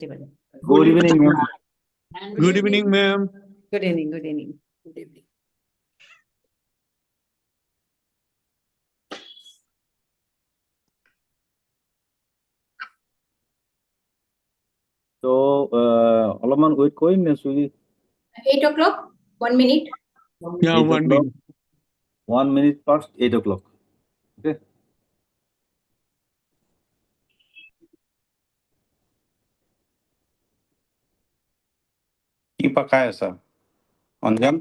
Good evening, ma'am. Good evening, ma'am. Good evening. Good evening. Good evening. So, Alaman, wait, coin, 8 o'clock, 1 minute. Yeah, 8 1 o'clock. minute. 1 minute past 8 o'clock. Okay. কি পাকায় আছা অঞ্জন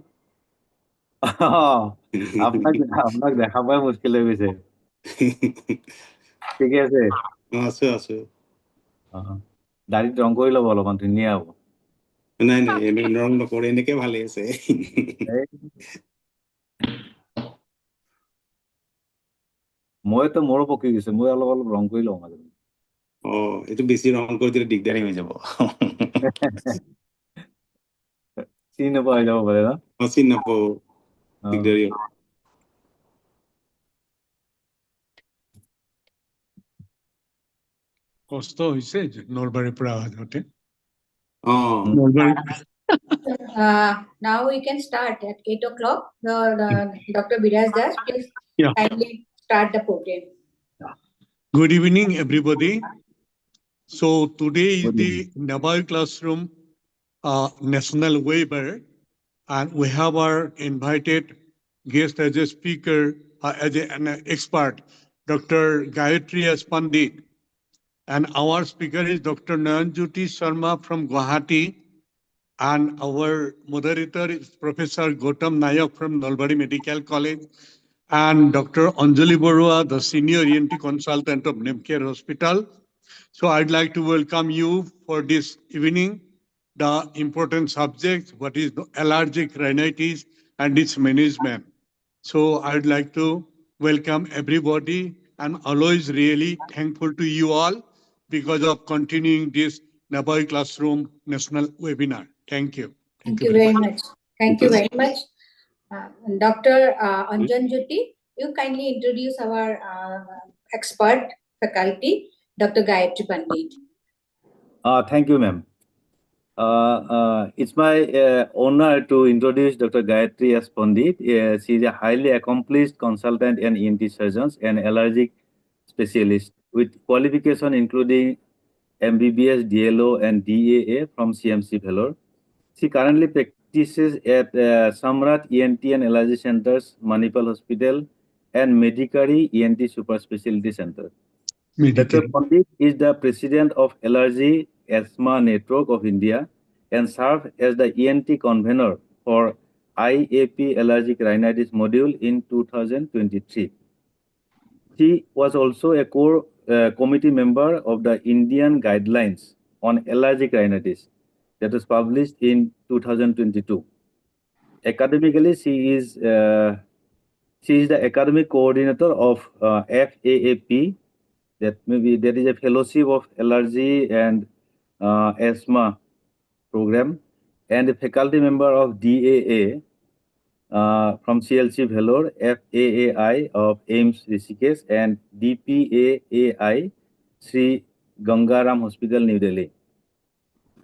আপনাক দেখা পাই মুশকিল হয়ে গেছে ঠিক আছে আছো আছো দাড়িত রং কৰি ল'ব অলপমান ধুনীয়া হ'ব নাই নাই এনে ৰং নকৰে এনেকে ভালে আছে মইতো মোৰো পকি গৈছে মই অলপ অলপ ৰং কৰি লওঁ মাজে এইটো বেছি ৰং কৰি দিলে দিগদাৰী হৈ যাব চিনি নোপোৱা হৈ যাব পাৰে ন চিনি নাপাওঁ দিগদাৰী হ'ব কষ্ট হৈছে নলবাৰীৰ পৰা অহা যোৱাতে Now we can start at 8 o'clock. Dr. Biraj Das, please kindly start the program. Good evening, everybody. So today is the Nabai Classroom National Waiver, and we have our invited guest as a speaker, as an expert, Dr. Gayatri S. Pandit. And our speaker is Dr. Nayanjyoti Sharma from Guwahati. And our moderator is Professor Gautam Nayak from Nalbari Medical College. And Dr. Anjali Barua, the Senior ENT Consultant of Nemcare Hospital. So I'd like to welcome you for this evening. The important subject, what is allergic rhinitis and its management. So I'd like to welcome everybody and always really thankful to you all because of continuing this Nabai Classroom National Webinar. Thank you. Thank you very much. Thank you very much. Dr. Anjan Jyoti, you kindly introduce our expert faculty, Dr. Gayatri Pandit. Thank you, ma'am. It's my honor to introduce Dr. Gayatri S. Pandit. She is a highly accomplished consultant and ENT surgeon and allergic specialist with qualification including MBBS, DLO, and DAA from CMC Vellore. She currently practices at Samrat ENT and Allergy Centers, Manipal Hospital, and Medicare ENT Super Specialty Center. Dr. Pandit is the president of Allergy Asthma Network of India and served as the ENT convener for IAP Allergic Rhinitis module in 2023. She was also a core committee member of the Indian Guidelines on Allergic Rhinitis that was published in 2022. Academically, she is the academic coordinator of FAAP, that is a fellowship of allergy and asthma program, and a faculty member of DAA from CLC Vellore, FAAI of AIMS Rishikesh, and DPAAI Sri Gangaram Hospital, New Delhi.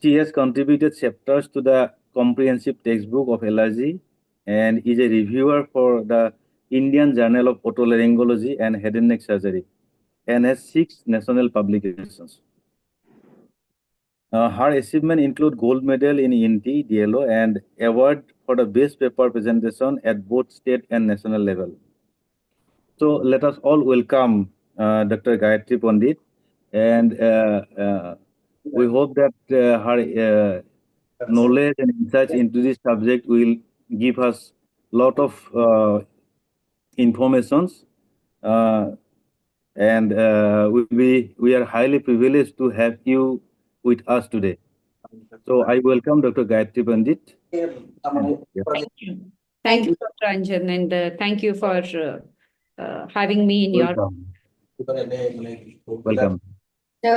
She has contributed chapters to the comprehensive textbook of allergy and is a reviewer for the Indian Journal of Otolaryngology and Head and Neck Surgery and has 6 national publications. Her achievements include gold medal in ENT, DLO, and award for the best paper presentation at both state and national level. So let us all welcome Dr. Gayatri Pandit, and we hope that her knowledge and insights into this subject will give us a lot of informations, and we are highly privileged to have you with us today. So I welcome Dr. Gayatri Pandit. Thank you. Thank you, Dr. Anjan, and thank you for having me in your... Welcome. So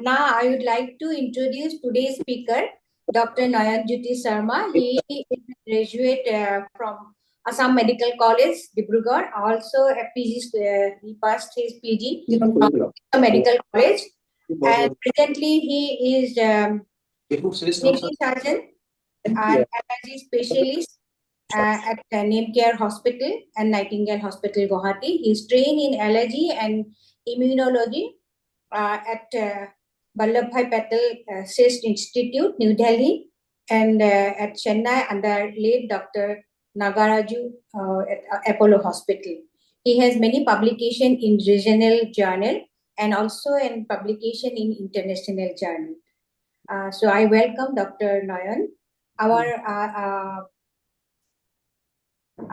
now I would like to introduce today's speaker, Dr. Nayanjyoti Sharma. He is a graduate from Assam Medical College, Dibrugarh. Also a PG, he passed his PG from Medical College. And presently he is Navy Sergeant and allergy specialist at Name Care Hospital and Nightingale Hospital, Guwahati. He is trained in allergy and immunology at Vallabhbhai Patel Shrestha Institute, New Delhi, and at Chennai under late Dr. Nagaraju at Apollo Hospital. He has many publications in regional journal and also in publication in international journal. So I welcome Dr. Nayan. Our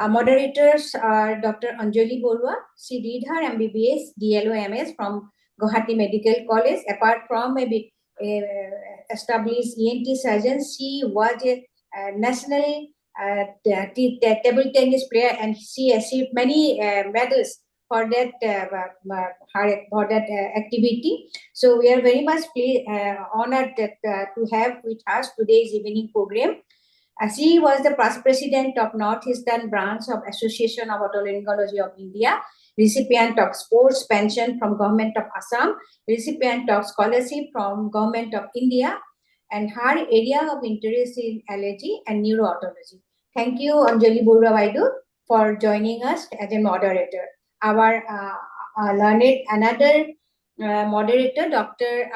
moderators are Dr. Anjali Borua. She did her MBBS, DLO, MS from Guwahati Medical College. Apart from a established ENT surgeon, she was a national table tennis player, and she achieved many medals for that activity. So we are very much honored that, to have with us today's evening program. She was the past president of Northeastern branch of Association of Otolaryngology of India, recipient of sports pension from Government of Assam, recipient of scholarship from Government of India, and her area of interest is allergy and neuro-otology. Thank you, Anjali Borua for joining us as a moderator. Our learned another moderator, Dr.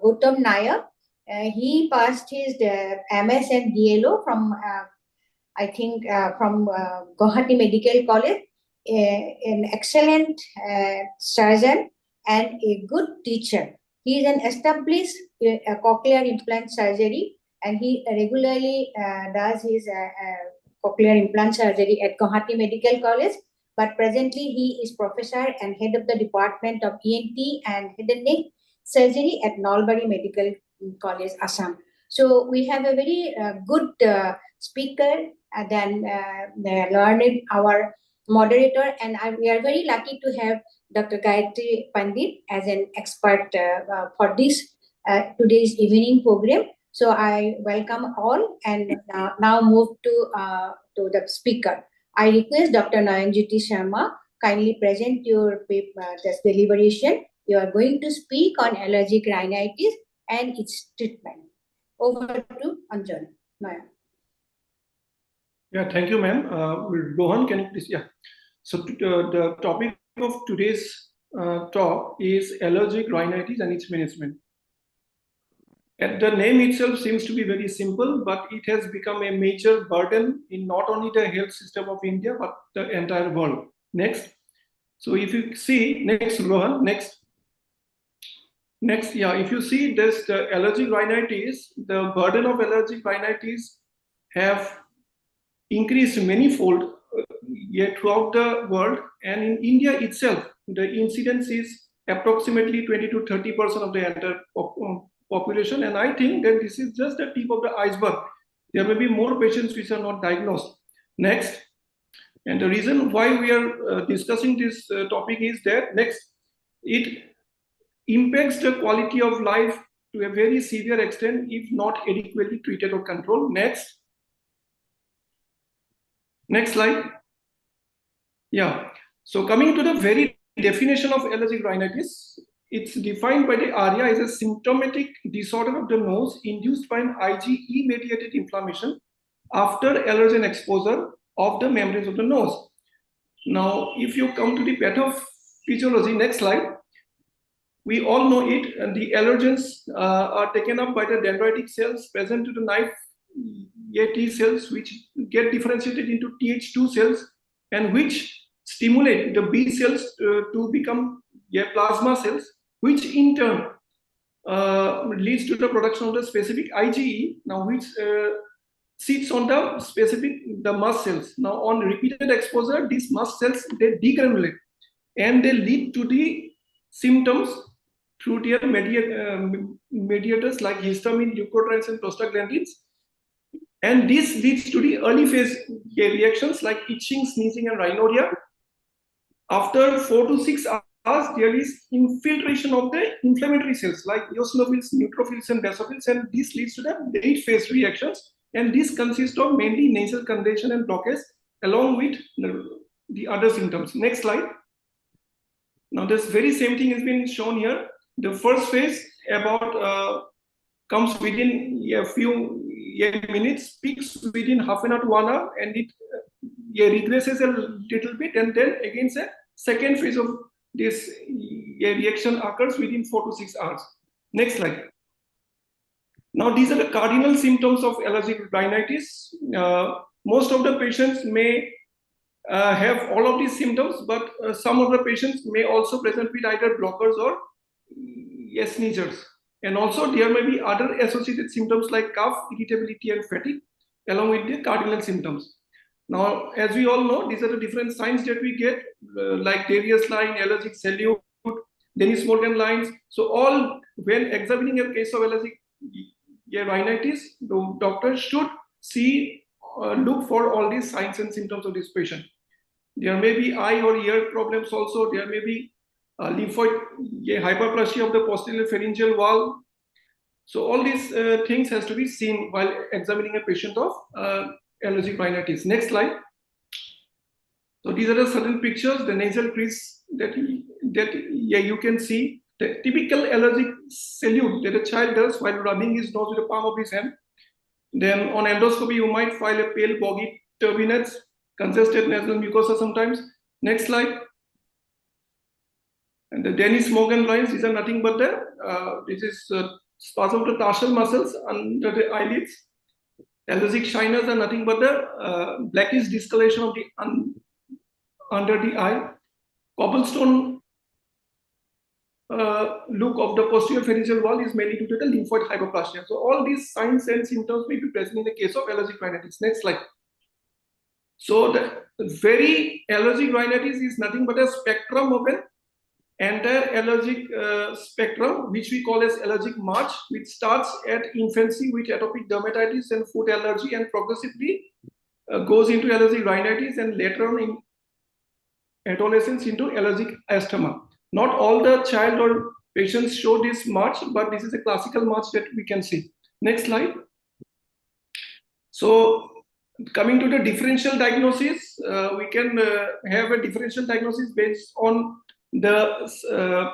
Gautam Nayak. He passed his MS and DLO from, I think, from Guwahati Medical College, an excellent surgeon and a good teacher. He is an established cochlear implant surgery, and he regularly does his cochlear implant surgery at Guwahati Medical College. But presently, he is professor and head of the Department of ENT and Head and Neck Surgery at Nalbari Medical College, Assam. So we have a very good speaker than learned our moderator, and we are very lucky to have Dr. Gayatri Pandit as an expert for this today's evening program. So I welcome all, and now move to the speaker. I request Dr. Nayanjyoti Sharma kindly present your this deliberation. You are going to speak on allergic rhinitis and its treatment. Over to Anjan. Nayan. Yeah, thank you, ma'am. Rohan, can you please? Yeah. So the topic of today's talk is allergic rhinitis and its management. And the name itself seems to be very simple, but it has become a major burden in not only the health system of India, but the entire world. Next. So if you see, next, Rohan, next. Next, yeah, if you see this, the allergic rhinitis, the burden of allergic rhinitis have increased manyfold throughout the world, and in India itself, the incidence is approximately 20 to 30% of the entire population, and I think that this is just the tip of the iceberg. There may be more patients which are not diagnosed. Next, and the reason why we are discussing this topic is that next, it impacts the quality of life to a very severe extent if not adequately treated or controlled. Next. Next slide. Yeah. So coming to the very definition of allergic rhinitis, it's defined by the ARIA as a symptomatic disorder of the nose induced by an IgE-mediated inflammation after allergen exposure of the membranes of the nose. Now, if you come to the pathophysiology, next slide. We all know it, and the allergens are taken up by the dendritic cells present to the knife T cells, which get differentiated into Th2 cells, and which stimulate the B cells to become plasma cells, which in turn leads to the production of the specific IgE, now which sits on the specific mast cells. Now on repeated exposure, these mast cells, they degranulate and they lead to the symptoms through their mediators like histamine, leukotrienes, and prostaglandins. And this leads to the early phase reactions like itching, sneezing, and rhinorrhea. After 4 to 6 hours, there is infiltration of the inflammatory cells like eosinophils, neutrophils, and basophils, and this leads to the late phase reactions. And this consists of mainly nasal congestion and blockage, along with the other symptoms. Next slide. Now, this very same thing has been shown here. The first phase about comes within a few minutes, peaks within half an hour to 1 hour, and it regresses a little bit, and then again a second phase of this reaction occurs within 4 to 6 hours. Next slide. Now, these are the cardinal symptoms of allergic rhinitis. Most of the patients may have all of these symptoms, but some of the patients may also present with either blockers or sneezers. And also there may be other associated symptoms like cough, irritability, and fatigue, along with the cardinal symptoms. Now, as we all know, these are the different signs that we get, like Darius line, allergic salute, Dennis-Morgan lines. So all, when examining a case of allergic rhinitis, the doctor should look for all these signs and symptoms of this patient. There may be eye or ear problems also. There may be lymphoid hyperplasia of the posterior pharyngeal wall. So all these things has to be seen while examining a patient of allergic rhinitis. Next slide. So these are the certain pictures, the nasal crease that you can see. The typical allergic salute that a child does while rubbing his nose with the palm of his hand. Then on endoscopy, you might find a pale boggy turbinates, congested nasal mucosa sometimes. Next slide. And the Dennis-Morgan lines, these are nothing but this is spasm of the tarsal muscles under the eyelids. Allergic shiners are nothing but the blackish discoloration of the under the eye. Cobblestone look of the posterior pharyngeal wall is mainly due to the lymphoid hyperplasia. So all these signs and symptoms may be present in the case of allergic rhinitis. Next slide. So the very allergic rhinitis is nothing but a spectrum of an entire allergic spectrum, which we call as allergic march, which starts at infancy with atopic dermatitis and food allergy, and progressively goes into allergic rhinitis, and later on in adolescence into allergic asthma. Not all the child or patients show this march, but this is a classical march that we can see. Next slide. So coming to the differential diagnosis, we can have a differential diagnosis based on the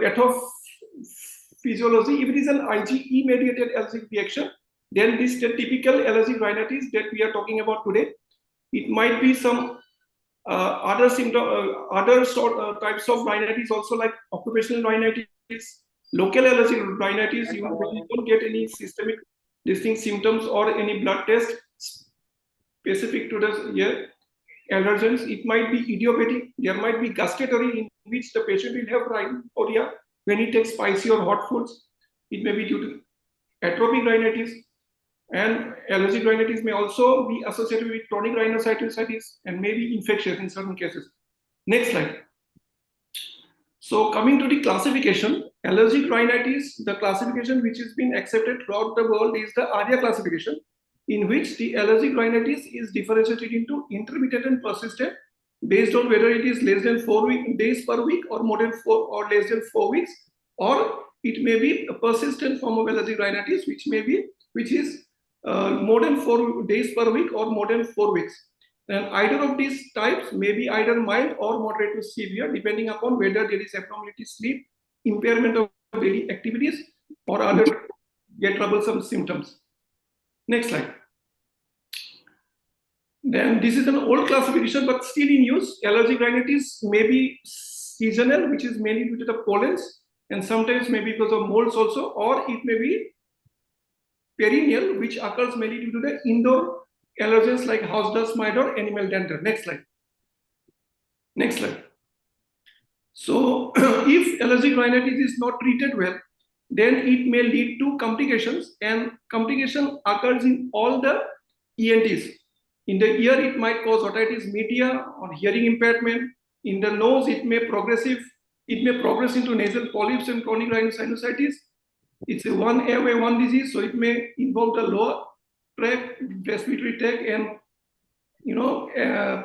pathophysiology. If it is an IgE mediated allergic reaction, then this the typical allergic rhinitis that we are talking about today. It might be some other types of rhinitis also, like occupational rhinitis, local allergic rhinitis. You don't get any systemic distinct symptoms or any blood test specific to the allergens. It might be idiopathic. There might be gustatory, in which the patient will have rhinorrhea when he takes spicy or hot foods. It may be due to atrophic rhinitis. And allergic rhinitis may also be associated with chronic rhinosinusitis and maybe infectious in certain cases. Next slide. So coming to the classification, allergic rhinitis, the classification which has been accepted throughout the world is the ARIA classification, in which the allergic rhinitis is differentiated into intermittent and persistent based on whether it is less than 4 days per week or more than 4 or less than 4 weeks, or it may be a persistent form of allergic rhinitis, which is more than 4 days per week or more than 4 weeks. And either of these types may be either mild or moderate to severe, depending upon whether there is abnormality, sleep, impairment of daily activities, or other troublesome symptoms. Next slide. Then this is an old classification, but still in use. Allergic rhinitis may be seasonal, which is mainly due to the pollens, and sometimes maybe because of molds also, or it may be perennial, which occurs mainly due to the indoor allergens like house dust mite or animal dander. Next slide. Next slide. So if allergic rhinitis is not treated well, then it may lead to complications, and complication occurs in all the ENTs. In the ear, it might cause otitis media or hearing impairment. In the nose, it may progress into nasal polyps and chronic rhinosinusitis. It's a one airway, one disease, so it may involve the lower tract, respiratory tract, and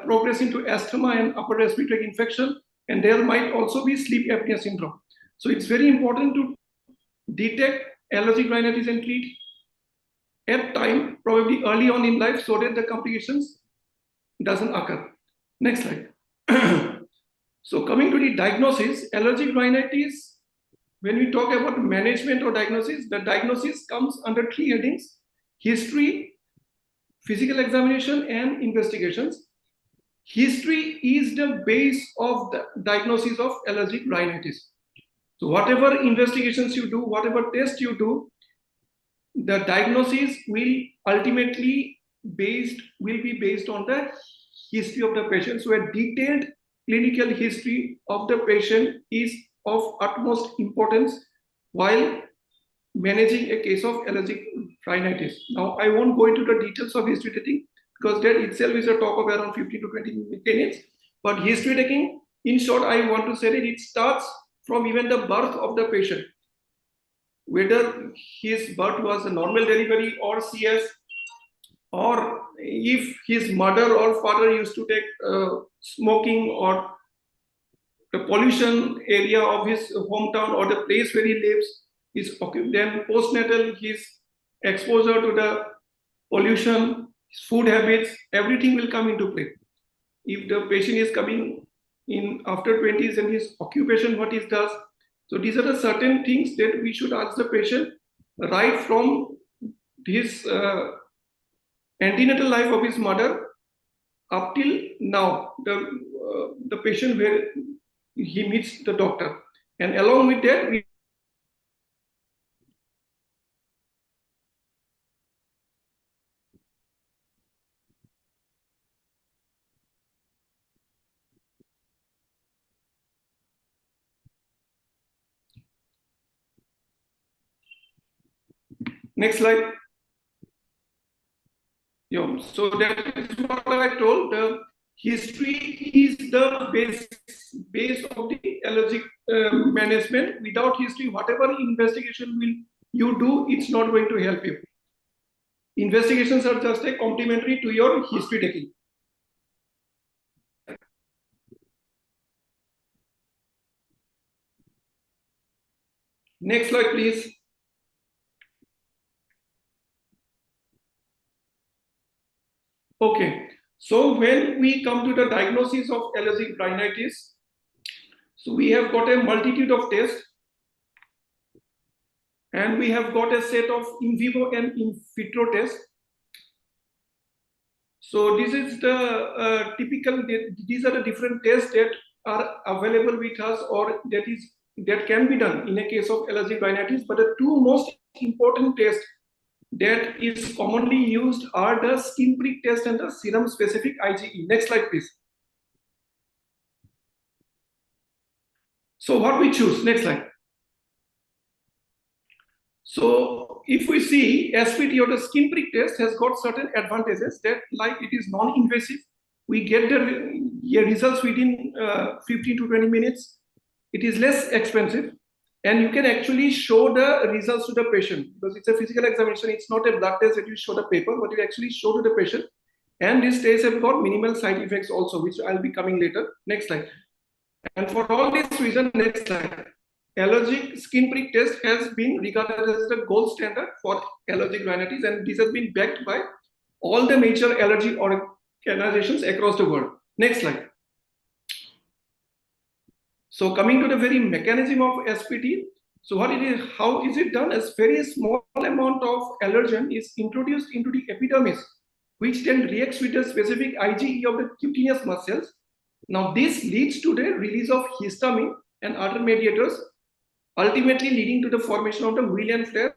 progress into asthma and upper respiratory tract infection. And there might also be sleep apnea syndrome. So it's very important to detect allergic rhinitis and treat at time, probably early on in life, so that the complications doesn't occur. Next slide. So coming to the diagnosis, allergic rhinitis when we talk about management or diagnosis, the diagnosis comes under 3 headings: history, physical examination, and investigations. History is the base of the diagnosis of allergic rhinitis. So whatever investigations you do, whatever test you do, the diagnosis will ultimately be based on the history of the patient. So a detailed clinical history of the patient is of utmost importance while managing a case of allergic rhinitis. Now, I won't go into the details of history taking because that itself is a talk of around 15 to 20 minutes. But history taking, in short, I want to say that it starts from even the birth of the patient, whether his birth was a normal delivery or CS, or if his mother or father used to take smoking, or the pollution area of his hometown or the place where he lives is occupied. Then postnatal, his exposure to the pollution, his food habits, everything will come into play. If the patient is coming in after 20s and his occupation, what he does. So these are the certain things that we should ask the patient right from his antenatal life of his mother up till now, the patient where he meets the doctor. And along with that, we next slide. Yeah, so that is what I told. The history is the base of the allergic management. Without history, whatever investigation you do, it's not going to help you. Investigations are just a complementary to your history taking. Next slide, please. Okay, so when we come to the diagnosis of allergic rhinitis, so we have got a multitude of tests, and we have got a set of in vivo and in vitro tests. So this is the typical, these are the different tests that are available with us, or that can be done in a case of allergic rhinitis. But the two most important tests that is commonly used are the skin prick test and the serum specific IgE. Next slide, please. So what we choose, next slide. So if we see SPT or the skin prick test has got certain advantages that, like, it is non-invasive. We get the results within 15 to 20 minutes. It is less expensive, and you can actually show the results to the patient because it's a physical examination. It's not a blood test that you show the paper, but you actually show to the patient. And these tests have got minimal side effects also, which I'll be coming later. Next slide. And for all this reason, next slide. Allergic skin prick test has been regarded as the gold standard for allergic rhinitis, and this has been backed by all the major allergy organizations across the world. Next slide. So coming to the very mechanism of SPT, so what it is, how is it done? A very small amount of allergen is introduced into the epidermis, which then reacts with the specific IgE of the cutaneous muscles. Now this leads to the release of histamine and other mediators, ultimately leading to the formation of the William flare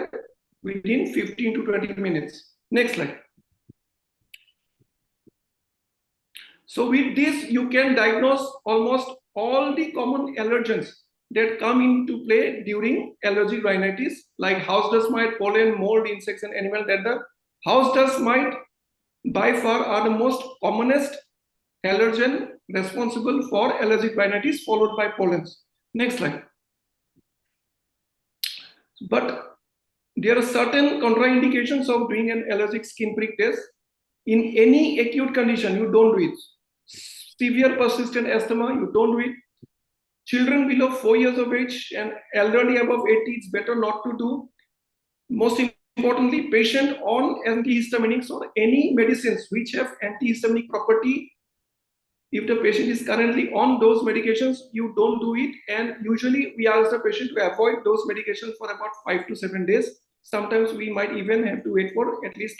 within 15 to 20 minutes. Next slide. So with this, you can diagnose almost all the common allergens that come into play during allergic rhinitis, like house dust mite, pollen, mold, insects, and animal. That the house dust mite by far are the most commonest allergen responsible for allergic rhinitis, followed by pollens. Next slide. But there are certain contraindications of doing an allergic skin prick test. In any acute condition, you don't do it. Severe persistent asthma, you don't do it. Children below 4 years of age and elderly above 80, it's better not to do. Most importantly, patient on antihistaminics or any medicines which have antihistaminic property If the patient is currently on those medications, you don't do it. And usually we ask the patient to avoid those medications for about 5 to 7 days. Sometimes we might even have to wait for at least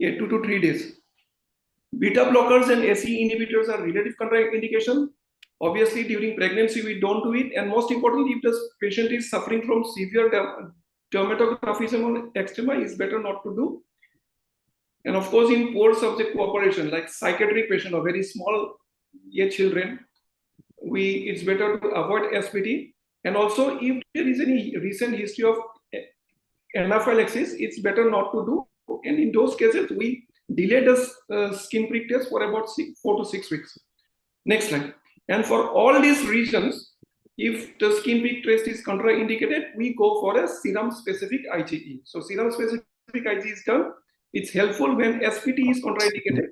2 to 3 days. Beta blockers and SE inhibitors are relative contraindication. Obviously, during pregnancy, we don't do it. And most importantly, if the patient is suffering from severe dermatographism or eczema, it's better not to do. And of course, in poor subject cooperation, like psychiatric patient or very small children, it's better to avoid SPT. And also, if there is any recent history of anaphylaxis, it's better not to do. And in those cases, we delay the skin prick test for about 4 to 6 weeks. Next slide. And for all these reasons, if the skin prick test is contraindicated, we go for a serum-specific IgE. So serum-specific IgE is done. It's helpful when SPT is contraindicated.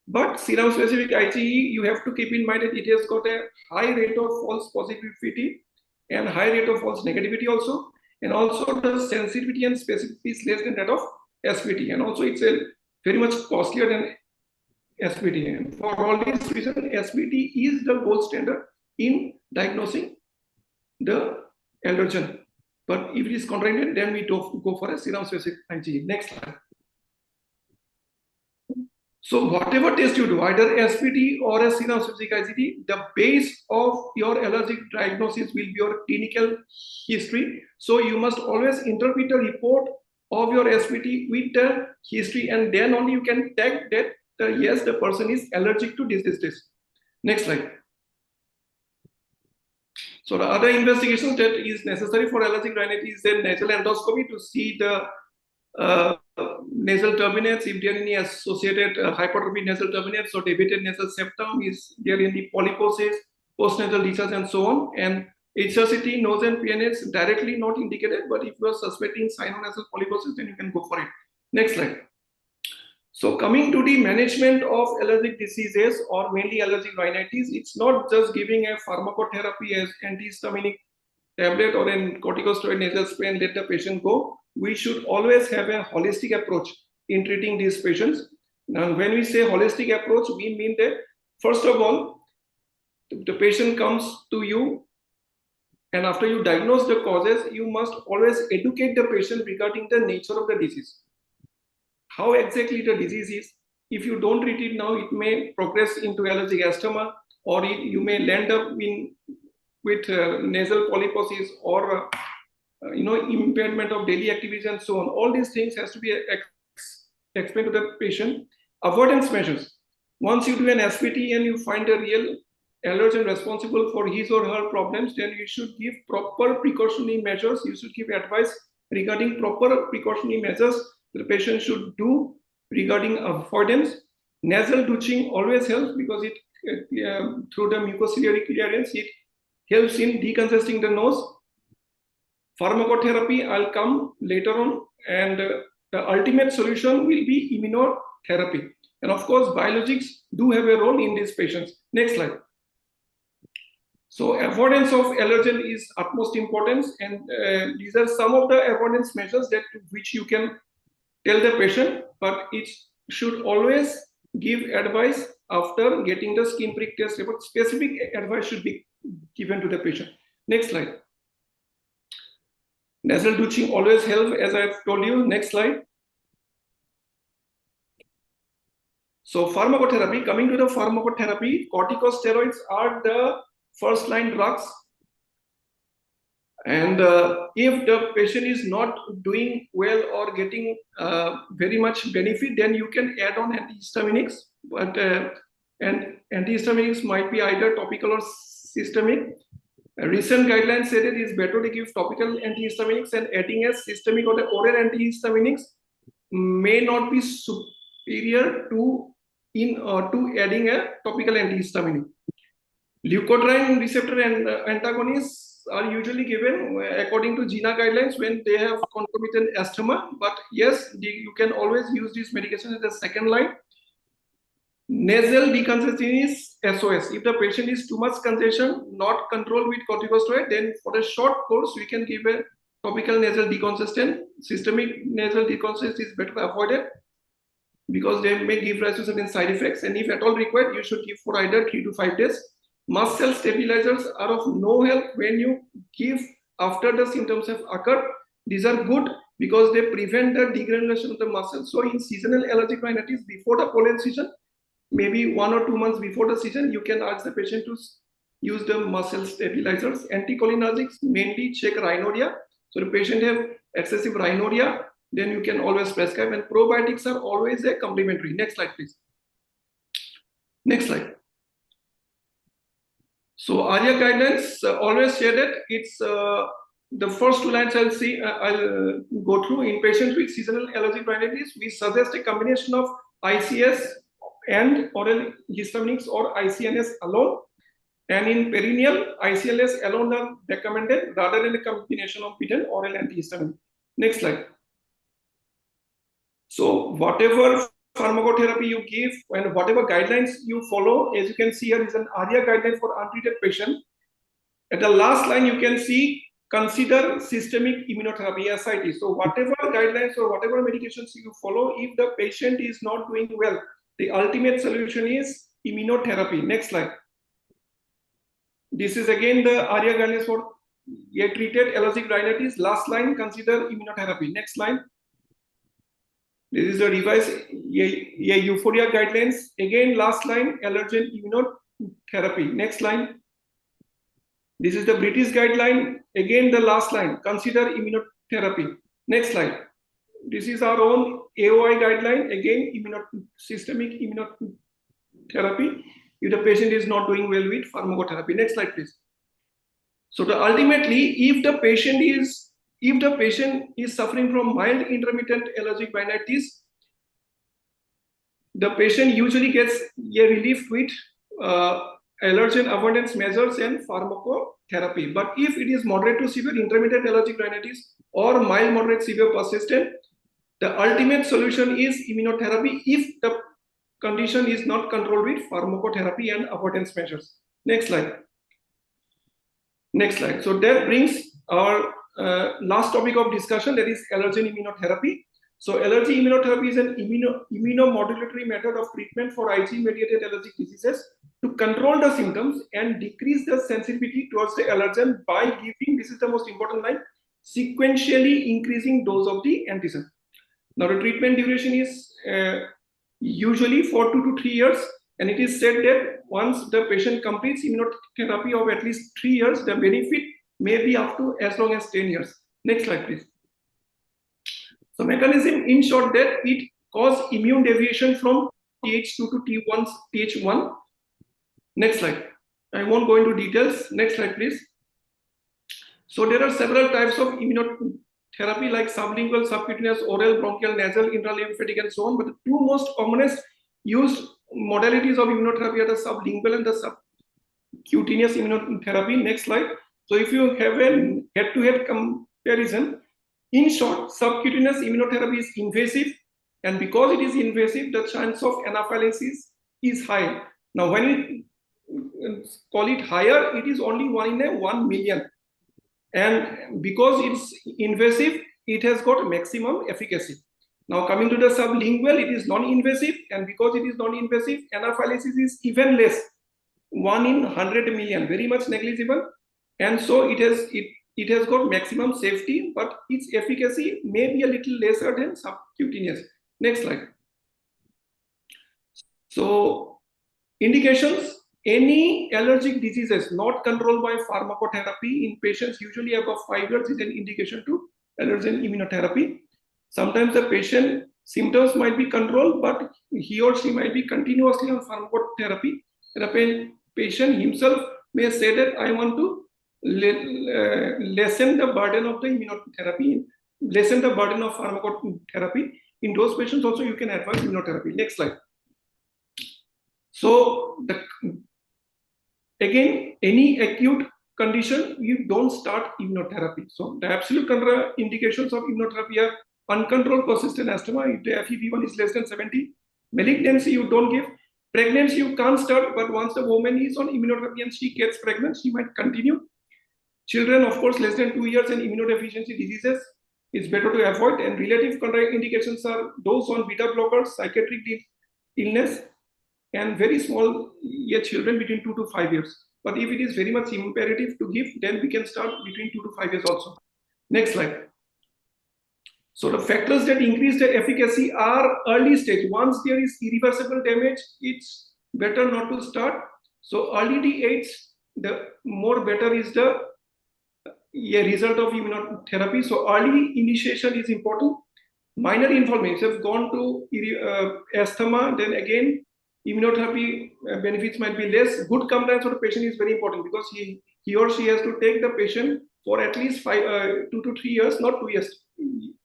But serum-specific IgE, you have to keep in mind that it has got a high rate of false positivity and high rate of false negativity also. And also the sensitivity and specificity is less than that of SPT. And also it's very much costlier than SPT. And for all these reasons, SPT is the gold standard in diagnosing the allergen. But if it is contraindicated, then we go for a serum-specific IgE. Next slide. So whatever test you do, either SPT or a serum-specific IgE, the base of your allergic diagnosis will be your clinical history. So you must always interpret the report of your SPT with the history, and then only you can tag that yes, the person is allergic to this test. Next slide. So the other investigations that is necessary for allergic rhinitis is a nasal endoscopy to see the nasal turbinates, if there are any associated hypertrophic nasal turbinates or deviated nasal septum, is there any polyposis, postnasal discharge, and so on. And HRCT, nose and PNS directly not indicated, but if you are suspecting sinonasal polyposis, then you can go for it. Next slide. So coming to the management of allergic diseases or mainly allergic rhinitis, it's not just giving a pharmacotherapy as antihistaminic tablet or a corticosteroid nasal spray and let the patient go. We should always have a holistic approach in treating these patients. Now, when we say holistic approach, we mean that first of all, the patient comes to you, and after you diagnose the causes, you must always educate the patient regarding the nature of the disease. How exactly the disease is. If you don't treat it now, it may progress into allergic asthma, or you may land up with nasal polyposis or impairment of daily activities and so on. All these things has to be explained to the patient. Avoidance measures. Once you do an SPT and you find a real allergen responsible for his or her problems, then you should give proper precautionary measures. You should give advice regarding proper precautionary measures the patient should do regarding avoidance. Nasal douching always helps because it through the mucociliary clearance, it helps in decongesting the nose. Pharmacotherapy, I'll come later on, and the ultimate solution will be immunotherapy. And of course, biologics do have a role in these patients. Next slide. So avoidance of allergen is utmost importance, and these are some of the avoidance measures that which you can tell the patient, but it should always give advice after getting the skin prick test report. Specific advice should be given to the patient. Next slide. Nasal douching always helps, as I've told you. Next slide. So pharmacotherapy, coming to the pharmacotherapy, corticosteroids are the first line drugs. And if the patient is not doing well or getting very much benefit, then you can add on antihistaminics. But and antihistaminics might be either topical or systemic. Recent guidelines say that it's better to give topical antihistaminics, and adding a systemic or the oral antihistaminics may not be superior to adding a topical antihistaminic. Leukotriene receptor and antagonists are usually given according to GINA guidelines when they have concomitant asthma. But yes, you can always use this medication as a second line. Nasal decongestion is SOS. If the patient is too much congestion, not controlled with corticosteroid, then for a short course, we can give a topical nasal decongestant. Systemic nasal decongestant is better avoided. because they may give rise to certain side effects. And if at all required, you should give for either 3 to 5 days. Mast cell stabilizers are of no help when you give after the symptoms have occurred. These are good because they prevent the degranulation of the muscle. So in seasonal allergic rhinitis, before the pollen season, maybe 1 or 2 months before the season, you can ask the patient to use the muscle stabilizers. Anticholinergics mainly check rhinorrhea. So the patient have excessive rhinorrhea, then you can always prescribe, and probiotics are always a complementary. Next slide, please. Next slide. So ARIA guidelines always say that it's the first 2 lines I'll go through. In patients with seasonal allergic rhinitis, we suggest a combination of ICS and oral histaminics or ICNS alone. And in perennial, ICLS alone are recommended rather than a combination of beta and oral antihistamine. Next slide. So whatever pharmacotherapy you give and whatever guidelines you follow, as you can see here is an ARIA guideline for untreated patient. At the last line, you can see consider systemic immunotherapy, SIT. So whatever guidelines or whatever medications you follow, if the patient is not doing well, the ultimate solution is immunotherapy. Next slide. This is again the ARIA guidelines for treated allergic rhinitis. Last line, consider immunotherapy. Next line. This is the revised euphoria guidelines. Again, last line, allergen immunotherapy. Next line. This is the British guideline. Again, the last line, consider immunotherapy. Next slide. This is our own AOI guideline. Again, systemic immunotherapy if the patient is not doing well with pharmacotherapy. Next slide, please. So ultimately, if the patient is suffering from mild intermittent allergic rhinitis, the patient usually gets a relief with allergen avoidance measures and pharmacotherapy. But if it is moderate to severe intermittent allergic rhinitis or mild moderate severe persistent, the ultimate solution is immunotherapy if the condition is not controlled with pharmacotherapy and avoidance measures. Next slide. Next slide. So that brings our last topic of discussion, that is allergen immunotherapy. So allergy immunotherapy is an immunomodulatory method of treatment for IgE-mediated allergic diseases to control the symptoms and decrease the sensitivity towards the allergen by giving, this is the most important line, sequentially increasing dose of the antigen. Now the treatment duration is usually for 2 to 3 years, and it is said that once the patient completes immunotherapy of at least 3 years, the benefit may be up to as long as 10 years. Next slide, please. So mechanism, in short, that it causes immune deviation from Th2 to Th1. Next slide. I won't go into details. Next slide, please. So there are several types of immunotherapy like sublingual, subcutaneous, oral, bronchial, nasal, intralymphatic, and so on. But the 2 most commonest used modalities of immunotherapy are the sublingual and the subcutaneous immunotherapy. Next slide. So if you have a head-to-head comparison, in short, subcutaneous immunotherapy is invasive, and because it is invasive, the chance of anaphylaxis is high. Now, when we call it higher, it is only 1 in 1 million. And because it's invasive, it has got maximum efficacy. Now, coming to the sublingual, it is non-invasive, and because it is non-invasive, anaphylaxis is even less, 1 in 100 million, very much negligible. And so it has got maximum safety, but its efficacy may be a little lesser than subcutaneous. Next slide. So indications, any allergic diseases not controlled by pharmacotherapy in patients usually above 5 years is an indication to allergen immunotherapy. Sometimes the patient symptoms might be controlled, but he or she might be continuously on pharmacotherapy. The patient himself may say that I want to lessen the burden of the immunotherapy, lessen the burden of pharmacotherapy. In those patients also you can advise immunotherapy. Next slide. So again, any acute condition, you don't start immunotherapy. So the absolute indications of immunotherapy are uncontrolled persistent asthma, if the FEV1 is less than 70. Malignancy, you don't give. Pregnancy, you can't start, but once the woman is on immunotherapy and she gets pregnant, she might continue. Children, of course, less than 2 years and immunodeficiency diseases. it's better to avoid. And relative contraindications are those on beta blockers, psychiatric illness, and very small children between 2 to 5 years. But if it is very much imperative to give, then we can start between 2 to 5 years also. Next slide. So the factors that increase the efficacy are early stage. Once there is irreversible damage, it's better not to start. So early D8, the more better is the result of immunotherapy. So early initiation is important. Minor inflammation, if gone to asthma, then again immunotherapy benefits might be less. Good compliance of the patient is very important because he or she has to take the patient for at least 2 to 3 years, not 2 years,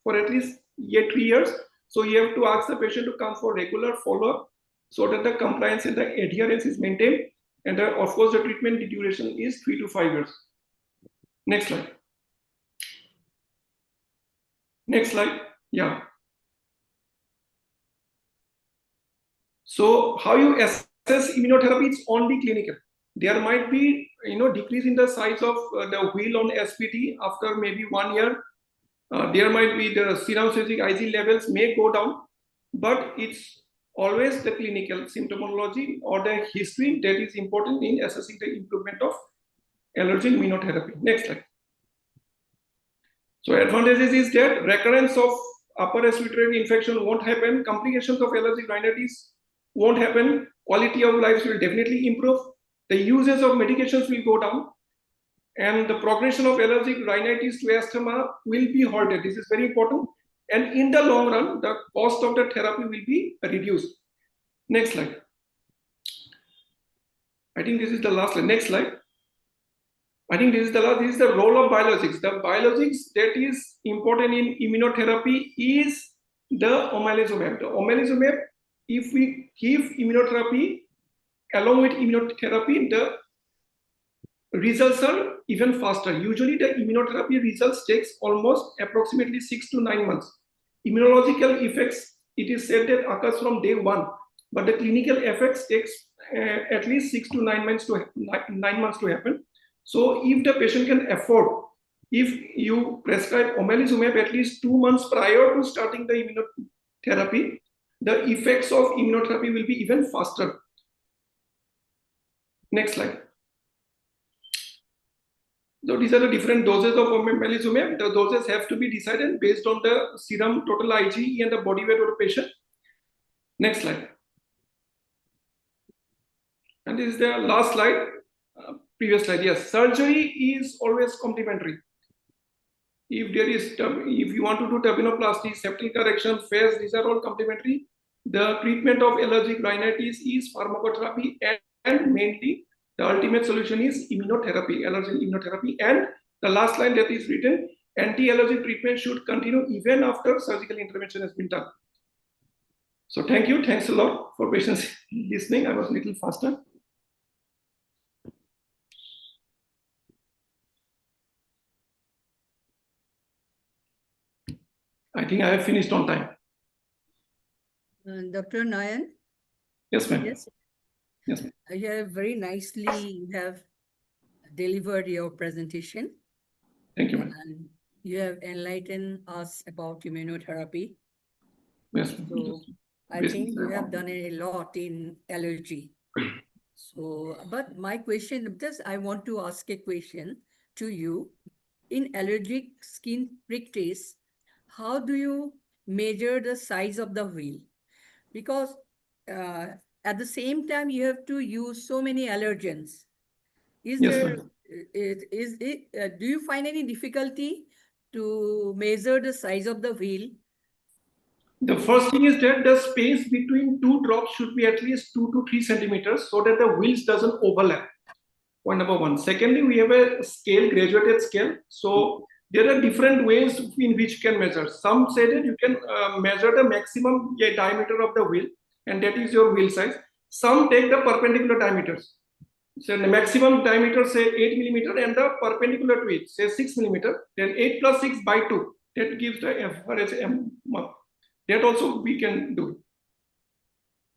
for at least 3 years. So you have to ask the patient to come for regular follow-up so that the compliance and the adherence is maintained. And of course, the treatment duration is 3 to 5 years. Next slide. Next slide. Yeah. So how you assess immunotherapy is only clinical. There might be decrease in the size of the wheel on SPT after maybe 1 year. There might be the serum specific IgG levels may go down, but it's always the clinical symptomology or the history that is important in assessing the improvement of allergen immunotherapy. Next slide. So advantages is that recurrence of upper respiratory infection won't happen, complications of allergic rhinitis won't happen, quality of life will definitely improve, the uses of medications will go down, and the progression of allergic rhinitis to asthma will be halted. This is very important. And in the long run, the cost of the therapy will be reduced. Next slide. I think this is the last slide. Next slide. I think this is the last. This is the role of biologics. The biologics that is important in immunotherapy is the omalizumab. The omalizumab, if we give immunotherapy along with immunotherapy, the results are even faster. Usually the immunotherapy results takes almost approximately 6 to 9 months. Immunological effects, it is said that occurs from day 1, but the clinical effects takes at least 6 to 9 months to happen. So if the patient can afford, if you prescribe omalizumab at least 2 months prior to starting the immunotherapy, the effects of immunotherapy will be even faster. Next slide. So these are the different doses of omalizumab. The doses have to be decided based on the serum total IgE and the body weight of the patient. Next slide. And this is the last slide. Previous slide. Yes, surgery is always complementary. If you want to do turbinoplasty, septal correction, phase, these are all complementary. The treatment of allergic rhinitis is pharmacotherapy, and mainly the ultimate solution is immunotherapy, allergen immunotherapy. And the last line that is written, anti-allergic treatment should continue even after surgical intervention has been done. So thank you. Thanks a lot for patience listening. I was a little faster. I think I have finished on time. Dr. Nayan? Yes, ma'am. Yes. Yes, ma'am. You have very nicely delivered your presentation. Thank you, ma'am. And you have enlightened us about immunotherapy. Yes, so I think you have done a lot in allergy. So, but my question, just I want to ask a question to you. In allergic skin prick test, how do you measure the size of the wheal? Because at the same time, you have to use so many allergens. Do you find any difficulty to measure the size of the wheal? The first thing is that the space between 2 drops should be at least 2 to 3 centimeters so that the wheels doesn't overlap. Point number 1. Secondly, we have a scale, graduated scale. So there are different ways in which you can measure. Some say that you can measure the maximum diameter of the wheel, and that is your wheel size. Some take the perpendicular diameters. So the maximum diameter, say 8 millimeter, and the perpendicular to it, say 6 millimeter. Then 8 plus 6 by 2. That gives the average mark. That also we can do.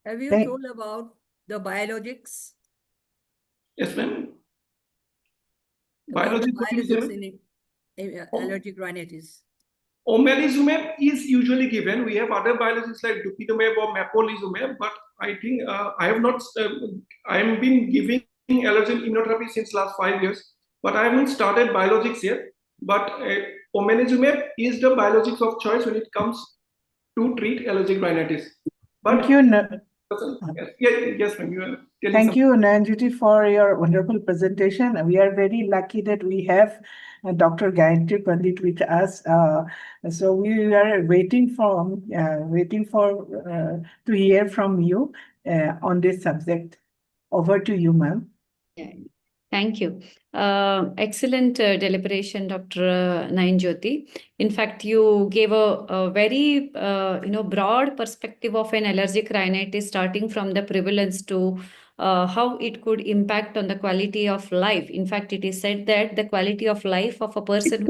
Have you told about the biologics? Yes, ma'am. Biologics in allergic rhinitis. Omalizumab is usually given. We have other biologics like dupilumab or mepolizumab, but I think I have not. I have been giving allergen immunotherapy since last 5 years, but I haven't started biologics yet. But omalizumab is the biologics of choice when it comes to treat allergic rhinitis. But Thank you. yes, ma'am. You are telling Thank something. you, Nanjuti, for your wonderful presentation. We are very lucky that we have Dr. Gayatri Pandit with us. So we are waiting for to hear from you on this subject. Over to you, ma'am. Yeah. Thank you. Excellent deliberation, Dr. Nainjyoti. In fact, you gave a very broad perspective of an allergic rhinitis, starting from the prevalence to how it could impact on the quality of life. In fact, it is said that the quality of life of a person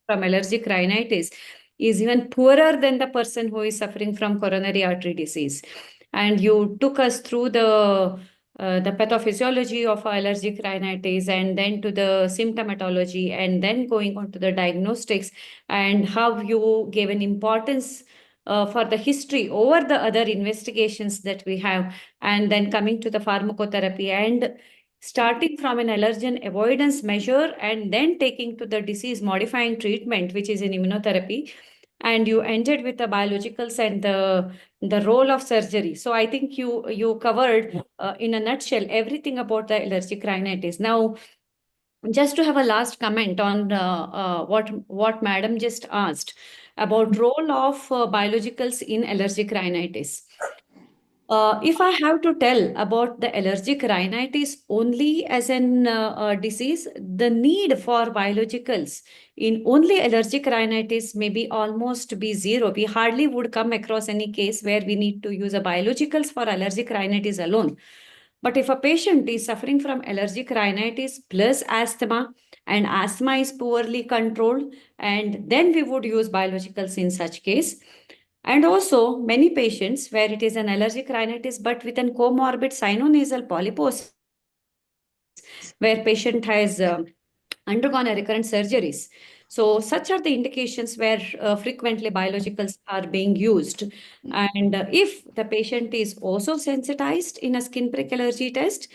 from allergic rhinitis is even poorer than the person who is suffering from coronary artery disease. And you took us through the pathophysiology of allergic rhinitis, and then to the symptomatology, and then going on to the diagnostics, and how you gave an importance for the history over the other investigations that we have, and then coming to the pharmacotherapy, and starting from an allergen avoidance measure, and then taking to the disease modifying treatment, which is in immunotherapy. And you ended with the biologicals and the role of surgery. So I think you covered in a nutshell everything about the allergic rhinitis. Now, just to have a last comment on what Madam just asked about role of biologicals in allergic rhinitis. If I have to tell about the allergic rhinitis only as an disease, the need for biologicals in only allergic rhinitis may be almost be zero. We hardly would come across any case where we need to use a biologicals for allergic rhinitis alone. But if a patient is suffering from allergic rhinitis plus asthma, and asthma is poorly controlled, and then we would use biologicals in such case. And also many patients where it is an allergic rhinitis, but with an comorbid sinonasal polyposis, where patient has undergone a recurrent surgeries. So such are the indications where frequently biologicals are being used. And if the patient is also sensitized in a skin prick allergy test,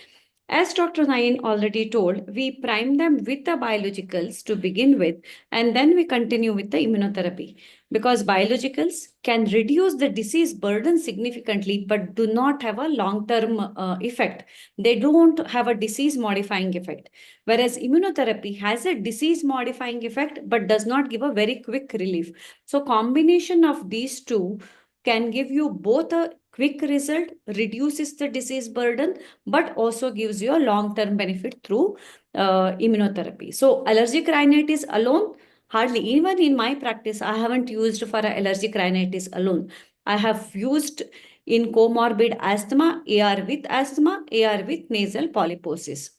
as Dr. Nain already told, we prime them with the biologicals to begin with, and then we continue with the immunotherapy. Because biologicals can reduce the disease burden significantly, but do not have a long-term effect. They don't have a disease-modifying effect. Whereas immunotherapy has a disease-modifying effect, but does not give a very quick relief. So combination of these two can give you both a quick result, reduces the disease burden, but also gives you a long-term benefit through immunotherapy. So allergic rhinitis alone, hardly, even in my practice, I haven't used for allergic rhinitis alone. I have used in comorbid asthma, AR with asthma, AR with nasal polyposis.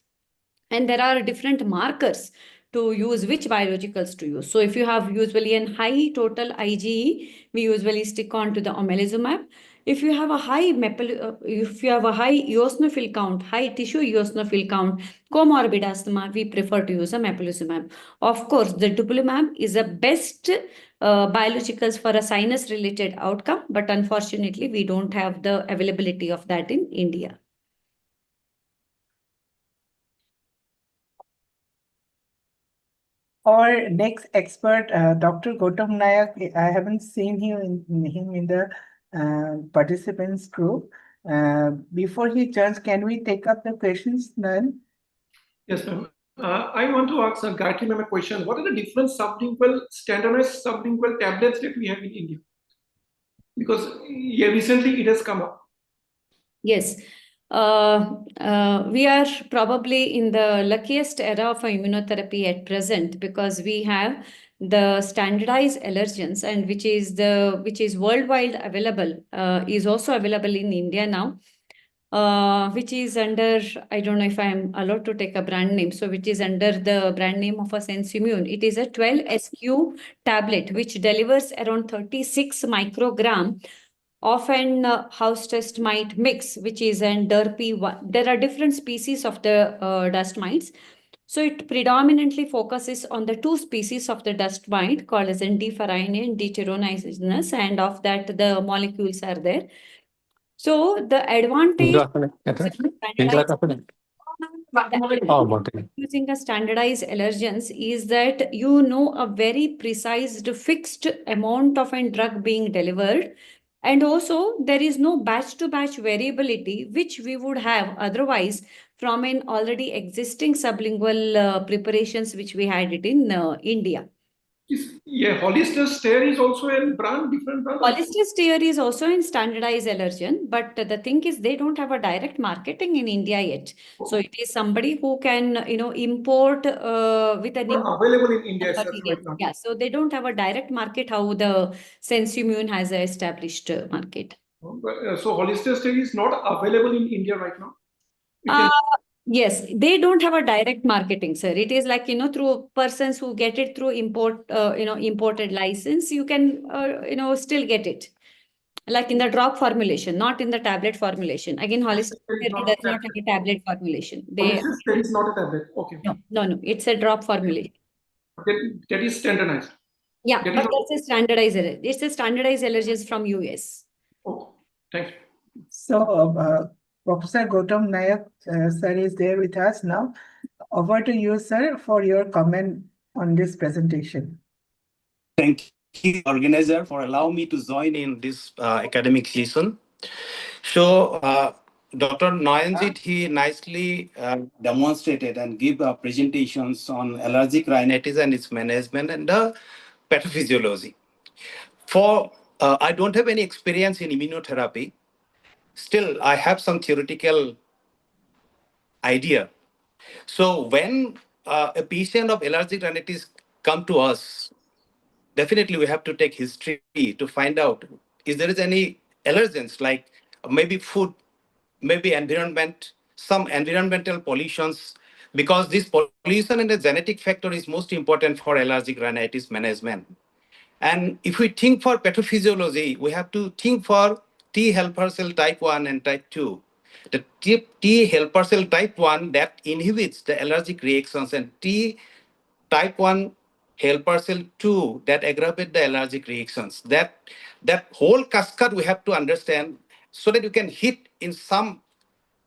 And there are different markers to use which biologicals to use. So if you have usually a high total IgE, we usually stick on to the omalizumab. If you have a high eosinophil count, high tissue eosinophil count, comorbid asthma, we prefer to use a mepolizumab. Of course, the dupilumab is the best biologicals for a sinus-related outcome, but unfortunately, we don't have the availability of that in India. Our next expert, Dr. Gautam Nayak, I haven't seen him in the participants group. Before he joins, can we take up the questions, Nan? Yes, ma'am. I want to ask Gayatri ma'am a question. What are the different sublingual, standardized sublingual tablets that we have in India? Because recently it has come up. Yes. We are probably in the luckiest era of immunotherapy at present, because we have the standardized allergens, and which is worldwide available, is also available in India now, which is under, I don't know if I'm allowed to take a brand name, so which is under the brand name of a Sensimmune. It is a 12 SQ tablet which delivers around 36 microgram of an house dust mite mix, which is an derpy one. There are different species of the dust mites. So it predominantly focuses on the two species of the dust mite called as D-farine and D-tyrosinus, and of that the molecules are there. So the advantage using a standardized allergens is that you know a very precise fixed amount of a drug being delivered, and also there is no batch to batch variability which we would have otherwise from an already existing sublingual preparations which we had it in India. Yeah, Hollister Stare is also a brand, different brand. Hollister Stare is also in standardized allergen, but the thing is they don't have a direct marketing in India yet. So it is somebody who can, import with an available in India itself right now. Yeah, so they don't have a direct market how the Sensimmune has an established market. So Hollister Stare is not available in India right now? Yes, they don't have a direct marketing, sir. It is like, through persons who get it through imported license, you can, still get it. Like in the drop formulation, not in the tablet formulation. Again, Hollister does not have a tablet formulation. Hollister is not a tablet. Okay. No. It's a drop formulation. That is standardized. Yeah, but that's a standardized allergen. It's a standardized allergens from US. Okay, thank you. So, Professor Gautam Nayak, sir, is there with us now. Over to you, sir, for your comment on this presentation. Thank you, organizer, for allowing me to join in this academic session. So, Dr. Nayanjit, he nicely demonstrated and give presentations on allergic rhinitis and its management and the pathophysiology. I don't have any experience in immunotherapy. Still, I have some theoretical idea. So when a patient of allergic rhinitis come to us, definitely we have to take history to find out if there is any allergens like maybe food, maybe environment, some environmental pollutions, because this pollution and the genetic factor is most important for allergic rhinitis management. And if we think for pathophysiology, we have to think for T helper cell type 1 and type 2. The T helper cell type 1 that inhibits the allergic reactions, and T type 1 helper cell 2 that aggravate the allergic reactions. That whole cascade we have to understand so that you can hit in some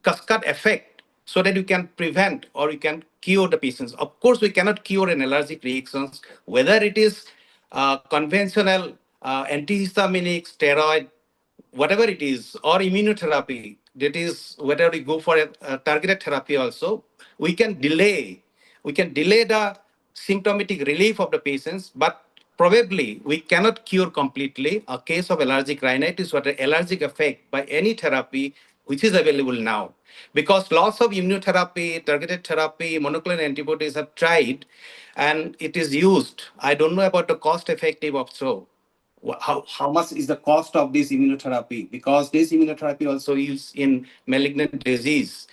cascade effect so that you can prevent or you can cure the patients. Of course, we cannot cure an allergic reactions, whether it is conventional antihistaminic, steroid, whatever it is, or immunotherapy, that is whether we go for a targeted therapy also, we can delay the symptomatic relief of the patients, but probably we cannot cure completely a case of allergic rhinitis or the allergic effect by any therapy which is available now. Because lots of immunotherapy, targeted therapy, monoclonal antibodies have tried and it is used. I don't know about the cost effective also. How much is the cost of this immunotherapy? Because this immunotherapy also used in malignant disease.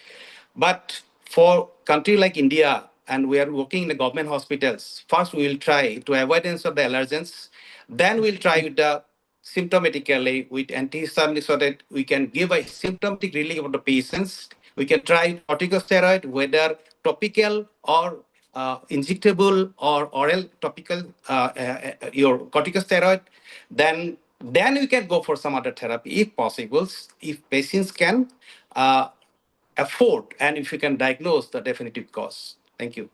But for country like India, and we are working in the government hospitals, first we will try to avoidance of the allergens, then we'll try with the symptomatically with antihistaminic so that we can give a symptomatic relief of the patients. We can try corticosteroid, whether topical or injectable or oral topical, your corticosteroid. Then we can go for some other therapy if possible, if patients can afford and if you can diagnose the definitive cause. Thank you.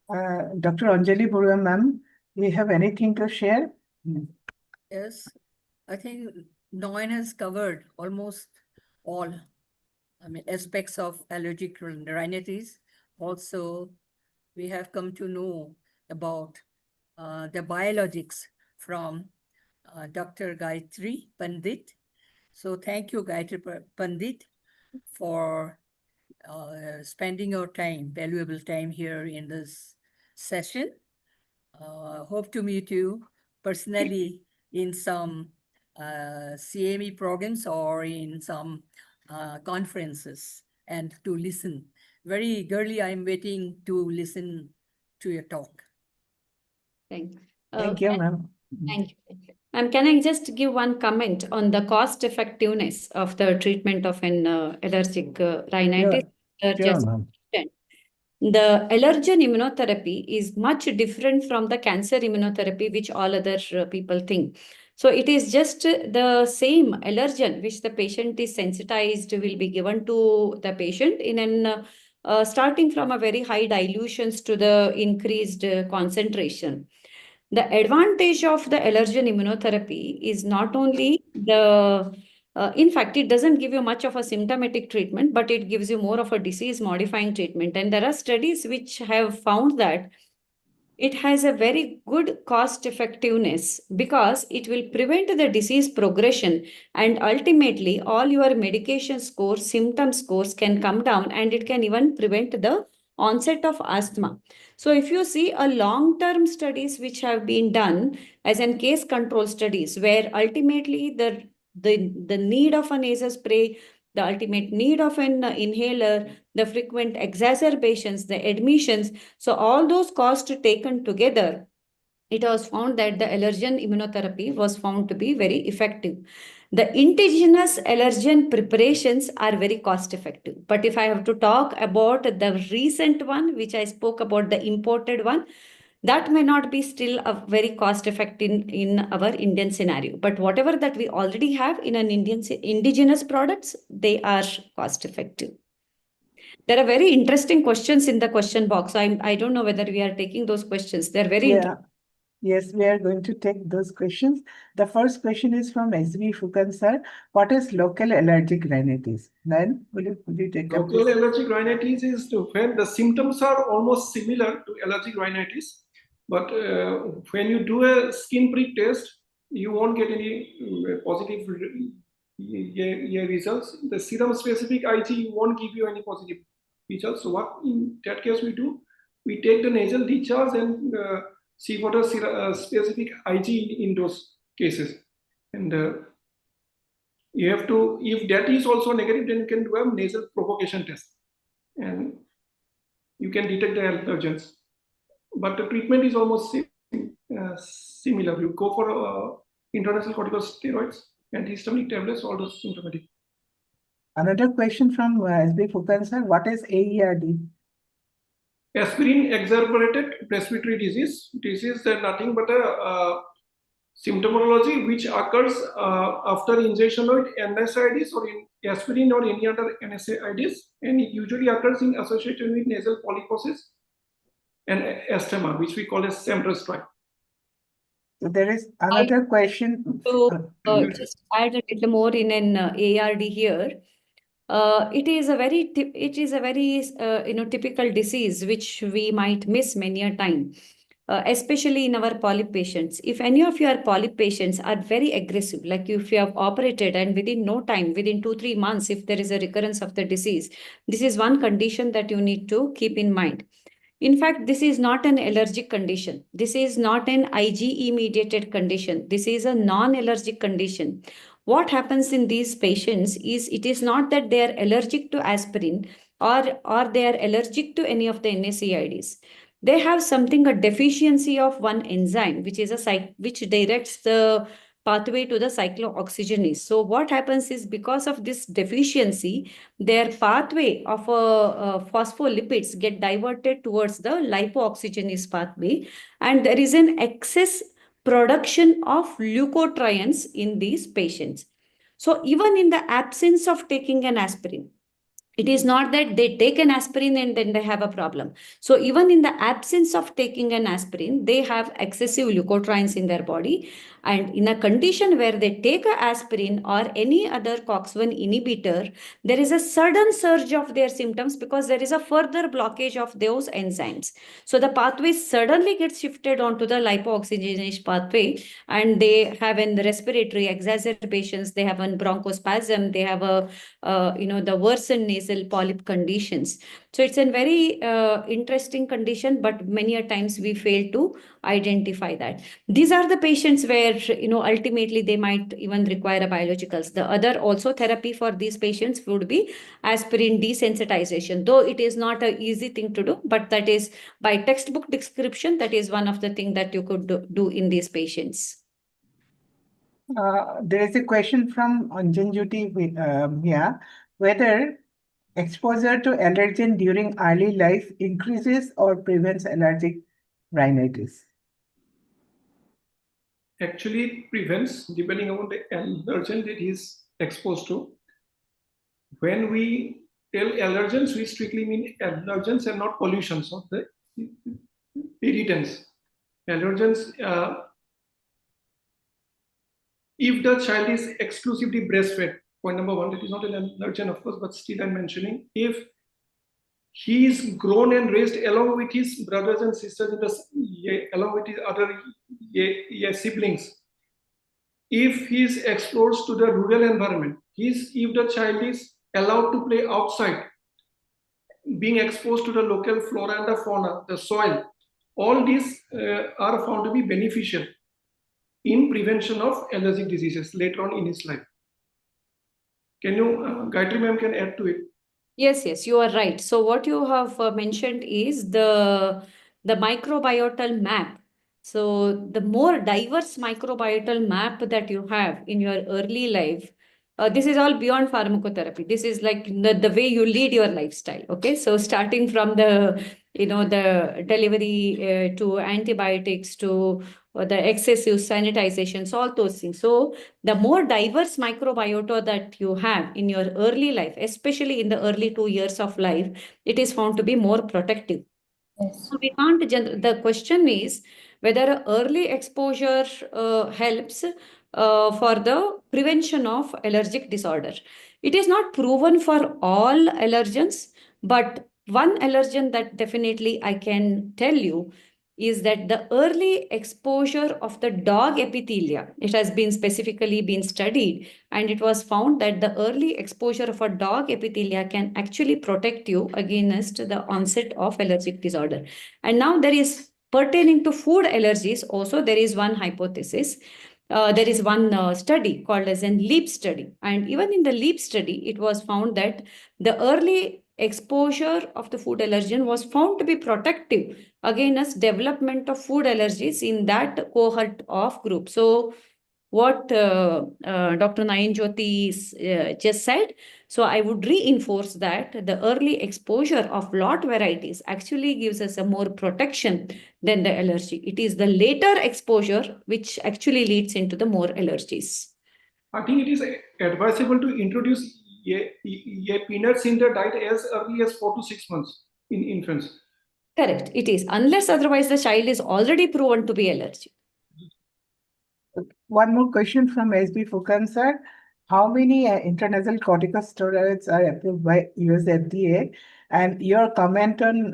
Dr. Anjali Burua, ma'am, do you have anything to share? Yes, I think Noyan has covered almost all, aspects of allergic rhinitis. Also, we have come to know about the biologics from Dr. Gayatri Pandit. So thank you, Gayatri Pandit, for spending your time, valuable time here in this session. Hope to meet you personally in some CME programs or in some conferences and to listen. Very eagerly, I'm waiting to listen to your talk. Thank you, ma'am. Thank you. Can I just give one comment on the cost effectiveness of the treatment of an allergic rhinitis? Sure, ma'am. the allergen immunotherapy is much different from the cancer immunotherapy, which all other people think. So it is just the same allergen which the patient is sensitized will be given to the patient in an starting from a very high dilutions to the increased concentration. The advantage of the allergen immunotherapy is not only in fact, it doesn't give you much of a symptomatic treatment, but it gives you more of a disease modifying treatment. And there are studies which have found that it has a very good cost effectiveness because it will prevent the disease progression, and ultimately all your medication scores, symptom scores can come down, and it can even prevent the onset of asthma. So if you see a long-term studies which have been done as in case control studies, where ultimately the need of a nasal spray, the ultimate need of an inhaler, the frequent exacerbations, the admissions, so all those costs taken together, it was found that the allergen immunotherapy was found to be very effective. The indigenous allergen preparations are very cost effective. But if I have to talk about the recent one, which I spoke about, the imported one, that may not be still a very cost effective in our Indian scenario. But whatever that we already have in an indigenous products, they are cost effective. There are very interesting questions in the question box. I don't know whether we are taking those questions. They're very interesting. Yes, we are going to take those questions. The first question is from SB Fukan sir. What is local allergic rhinitis? Then will you take up Local this? allergic rhinitis is when the symptoms are almost similar to allergic rhinitis, but when you do a skin prick test, you won't get any positive results. The serum specific IG won't give you any positive results. So what in that case we do? We take the nasal discharge and see what is specific IG in those cases. And you have to, if that is also negative, then you can do a nasal provocation test and you can detect the allergens. But the treatment is almost similar. You go for intranasal corticosteroids, antihistaminic tablets, all those symptomatic. Another question from SB Fukan sir. What is AERD? Aspirin exacerbated respiratory disease. This is nothing but a symptomology which occurs after injection of NSAIDs or in aspirin or any other NSAIDs, and it usually occurs in association with nasal polyposis and asthma, which we call as SAMDRS. So there is another question. So just add a little more in an ARD here. It is a very typical disease which we might miss many a time. Especially in our polyp patients. If any of your polyp patients are very aggressive, like if you have operated and within no time, within 2-3 months, if there is a recurrence of the disease, this is one condition that you need to keep in mind. In fact, this is not an allergic condition. This is not an IgE-mediated condition. This is a non-allergic condition. What happens in these patients is it is not that they are allergic to aspirin or they are allergic to any of the NSAIDs. They have something, a deficiency of one enzyme, which is which directs the pathway to the cyclooxygenase. So what happens is because of this deficiency, their pathway of phospholipids get diverted towards the lipooxygenase pathway, and there is an excess production of leukotrienes in these patients. So even in the absence of taking an aspirin, it is not that they take an aspirin and then they have a problem. So even in the absence of taking an aspirin, they have excessive leukotrienes in their body. And in a condition where they take an aspirin or any other COX-1 inhibitor, there is a sudden surge of their symptoms because there is a further blockage of those enzymes. So the pathway suddenly gets shifted onto the lipooxygenase pathway, and they have in the respiratory exacerbations, they have a bronchospasm, they have a the worsened nasal polyp conditions. So it's a very interesting condition, but many a times we fail to identify that. These are the patients where ultimately they might even require a biologicals. The other also therapy for these patients would be aspirin desensitization, though it is not an easy thing to do, but that is by textbook description, that is one of the things that you could do in these patients. There is a question from Anjan Jyoti here, whether exposure to allergen during early life increases or prevents allergic rhinitis? Actually, it prevents depending on the allergen that he's exposed to. When we tell allergens, we strictly mean allergens and not pollutions of the irritants. Allergens, if the child is exclusively breastfed, point number one, it is not an allergen, of course, but still I'm mentioning, if he is grown and raised along with his brothers and sisters, along with his other siblings, if he is exposed to the rural environment, if the child is allowed to play outside, being exposed to the local flora and the fauna, the soil, all these are found to be beneficial in prevention of allergic diseases later on in his life. Can you, Gayatri ma'am can add to it? Yes, you are right. So what you have mentioned is the microbiotal map. So the more diverse microbiotal map that you have in your early life, this is all beyond pharmacotherapy. This is like the way you lead your lifestyle. Okay, so starting from the the delivery to antibiotics to the excessive sanitizations, all those things. So the more diverse microbiota that you have in your early life, especially in the early 2 years of life, it is found to be more protective. Yes. So we can't, the question is whether early exposure helps for the prevention of allergic disorder. It is not proven for all allergens, but one allergen that definitely I can tell you is that the early exposure of the dog epithelia, it has been specifically been studied, and it was found that the early exposure of a dog epithelia can actually protect you against the onset of allergic disorder. And now there is pertaining to food allergies also, there is one hypothesis. There is one study called as an LEAP study. And even in the LEAP study, it was found that the early exposure of the food allergen was found to be protective against development of food allergies in that cohort of group. So what Dr. Nayanjyoti just said, so I would reinforce that the early exposure of lot varieties actually gives us a more protection than the allergy. It is the later exposure which actually leads into the more allergies. I think it is advisable to introduce peanuts in the diet as early as 4 to 6 months in infants. Correct, it is, unless otherwise the child is already proven to be allergic. One more question from SB Fukan sir. How many intranasal corticosteroids are approved by US FDA? And your comment on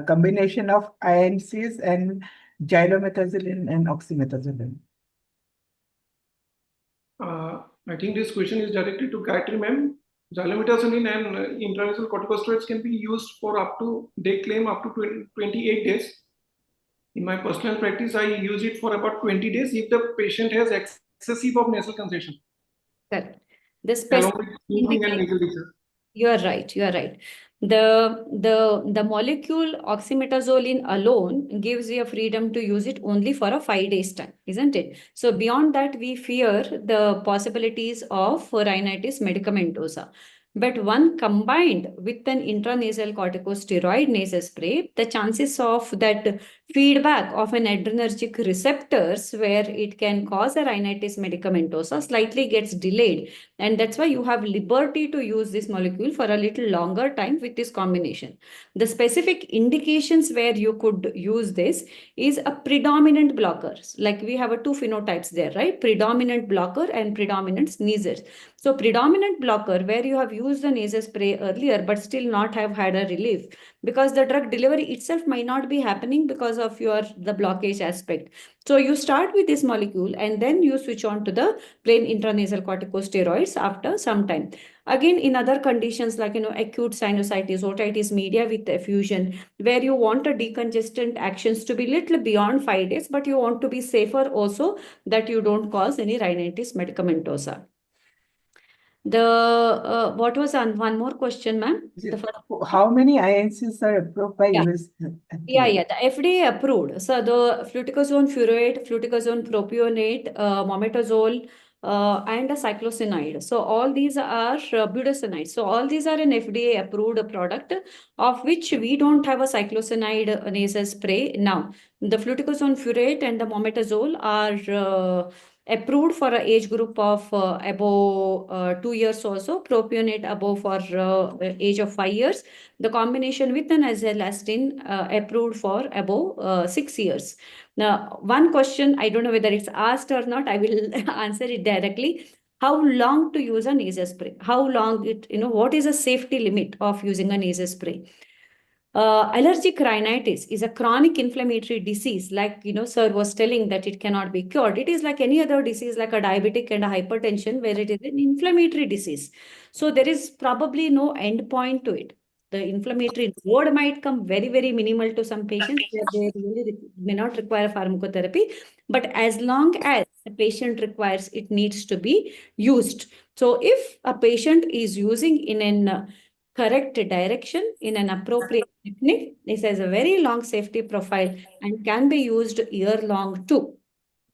combination of INCs and xylomethazolin and oxymethazolin? I think this question is directed to Gayatri ma'am. Xylomethazolin and intranasal corticosteroids can be used for up to, they claim up to 28 days. In my personal practice, I use it for about 20 days if the patient has excessive of nasal congestion. Correct. The specific You are right. The molecule oxymetazoline alone gives you a freedom to use it only for a 5 days time, isn't it? So beyond that, we fear the possibilities of rhinitis medicamentosa. But one combined with an intranasal corticosteroid nasal spray, the chances of that feedback of an adrenergic receptors where it can cause a rhinitis medicamentosa slightly gets delayed. And that's why you have liberty to use this molecule for a little longer time with this combination. The specific indications where you could use this is a predominant blockers. Like we have a two phenotypes there, right? Predominant blocker and predominant sneezers. So predominant blocker where you have used the nasal spray earlier but still not have had a relief because the drug delivery itself might not be happening because of the blockage aspect. So you start with this molecule and then you switch on to the plain intranasal corticosteroids after some time. Again, in other conditions like acute sinusitis, otitis media with effusion, where you want a decongestant actions to be little beyond 5 days, but you want to be safer also that you don't cause any rhinitis medicamentosa. What was one more question, ma'am? How many INCs are approved by US? Yeah, the FDA approved. So the fluticasone furoate, fluticasone propionate, mometazole, and a cyclosinide. So all these are budesonide. So all these are an FDA approved product, of which we don't have a cyclosinide nasal spray now. The fluticasone furoate and the mometazole are approved for an age group of above 2 years also, propionate above for age of 5 years. The combination with an elastin approved for above 6 years. Now, one question, I don't know whether it's asked or not, I will answer it directly. How long to use a nasal spray? How long what is the safety limit of using a nasal spray? Allergic rhinitis is a chronic inflammatory disease, like, sir was telling that it cannot be cured. It is like any other disease, like a diabetic and a hypertension, where it is an inflammatory disease. So there is probably no end point to it. The inflammatory load might come very, very minimal to some patients where they really may not require pharmacotherapy. But as long as the patient requires, it needs to be used. So if a patient is using in an correct direction in an appropriate technique, this has a very long safety profile and can be used year-long too.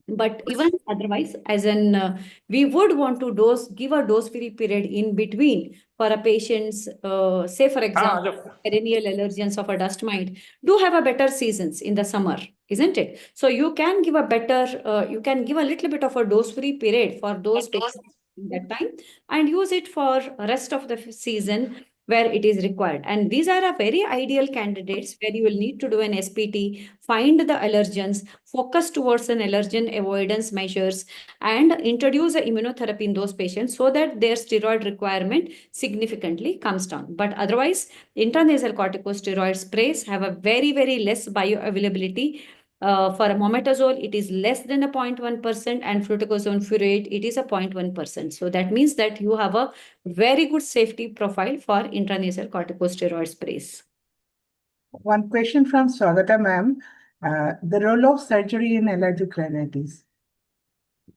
But even otherwise, as in we would want to give a dose-free period in between for a patient's, say for example, perennial allergens of a dust mite do have a better seasons in the summer, isn't it? So you can give a better, you can give a little bit of a dose-free period for those patients in that time and use it for rest of the season where it is required. And these are a very ideal candidates where you will need to do an SPT, find the allergens, focus towards an allergen avoidance measures, and introduce the immunotherapy in those patients so that their steroid requirement significantly comes down. But otherwise, intranasal corticosteroid sprays have a very, very less bioavailability. For a mometazole, it is less than a 0.1%, and fluticasone furoate, it is a 0.1%. So that means that you have a very good safety profile for intranasal corticosteroid sprays. One question from Swagata ma'am. The role of surgery in allergic rhinitis.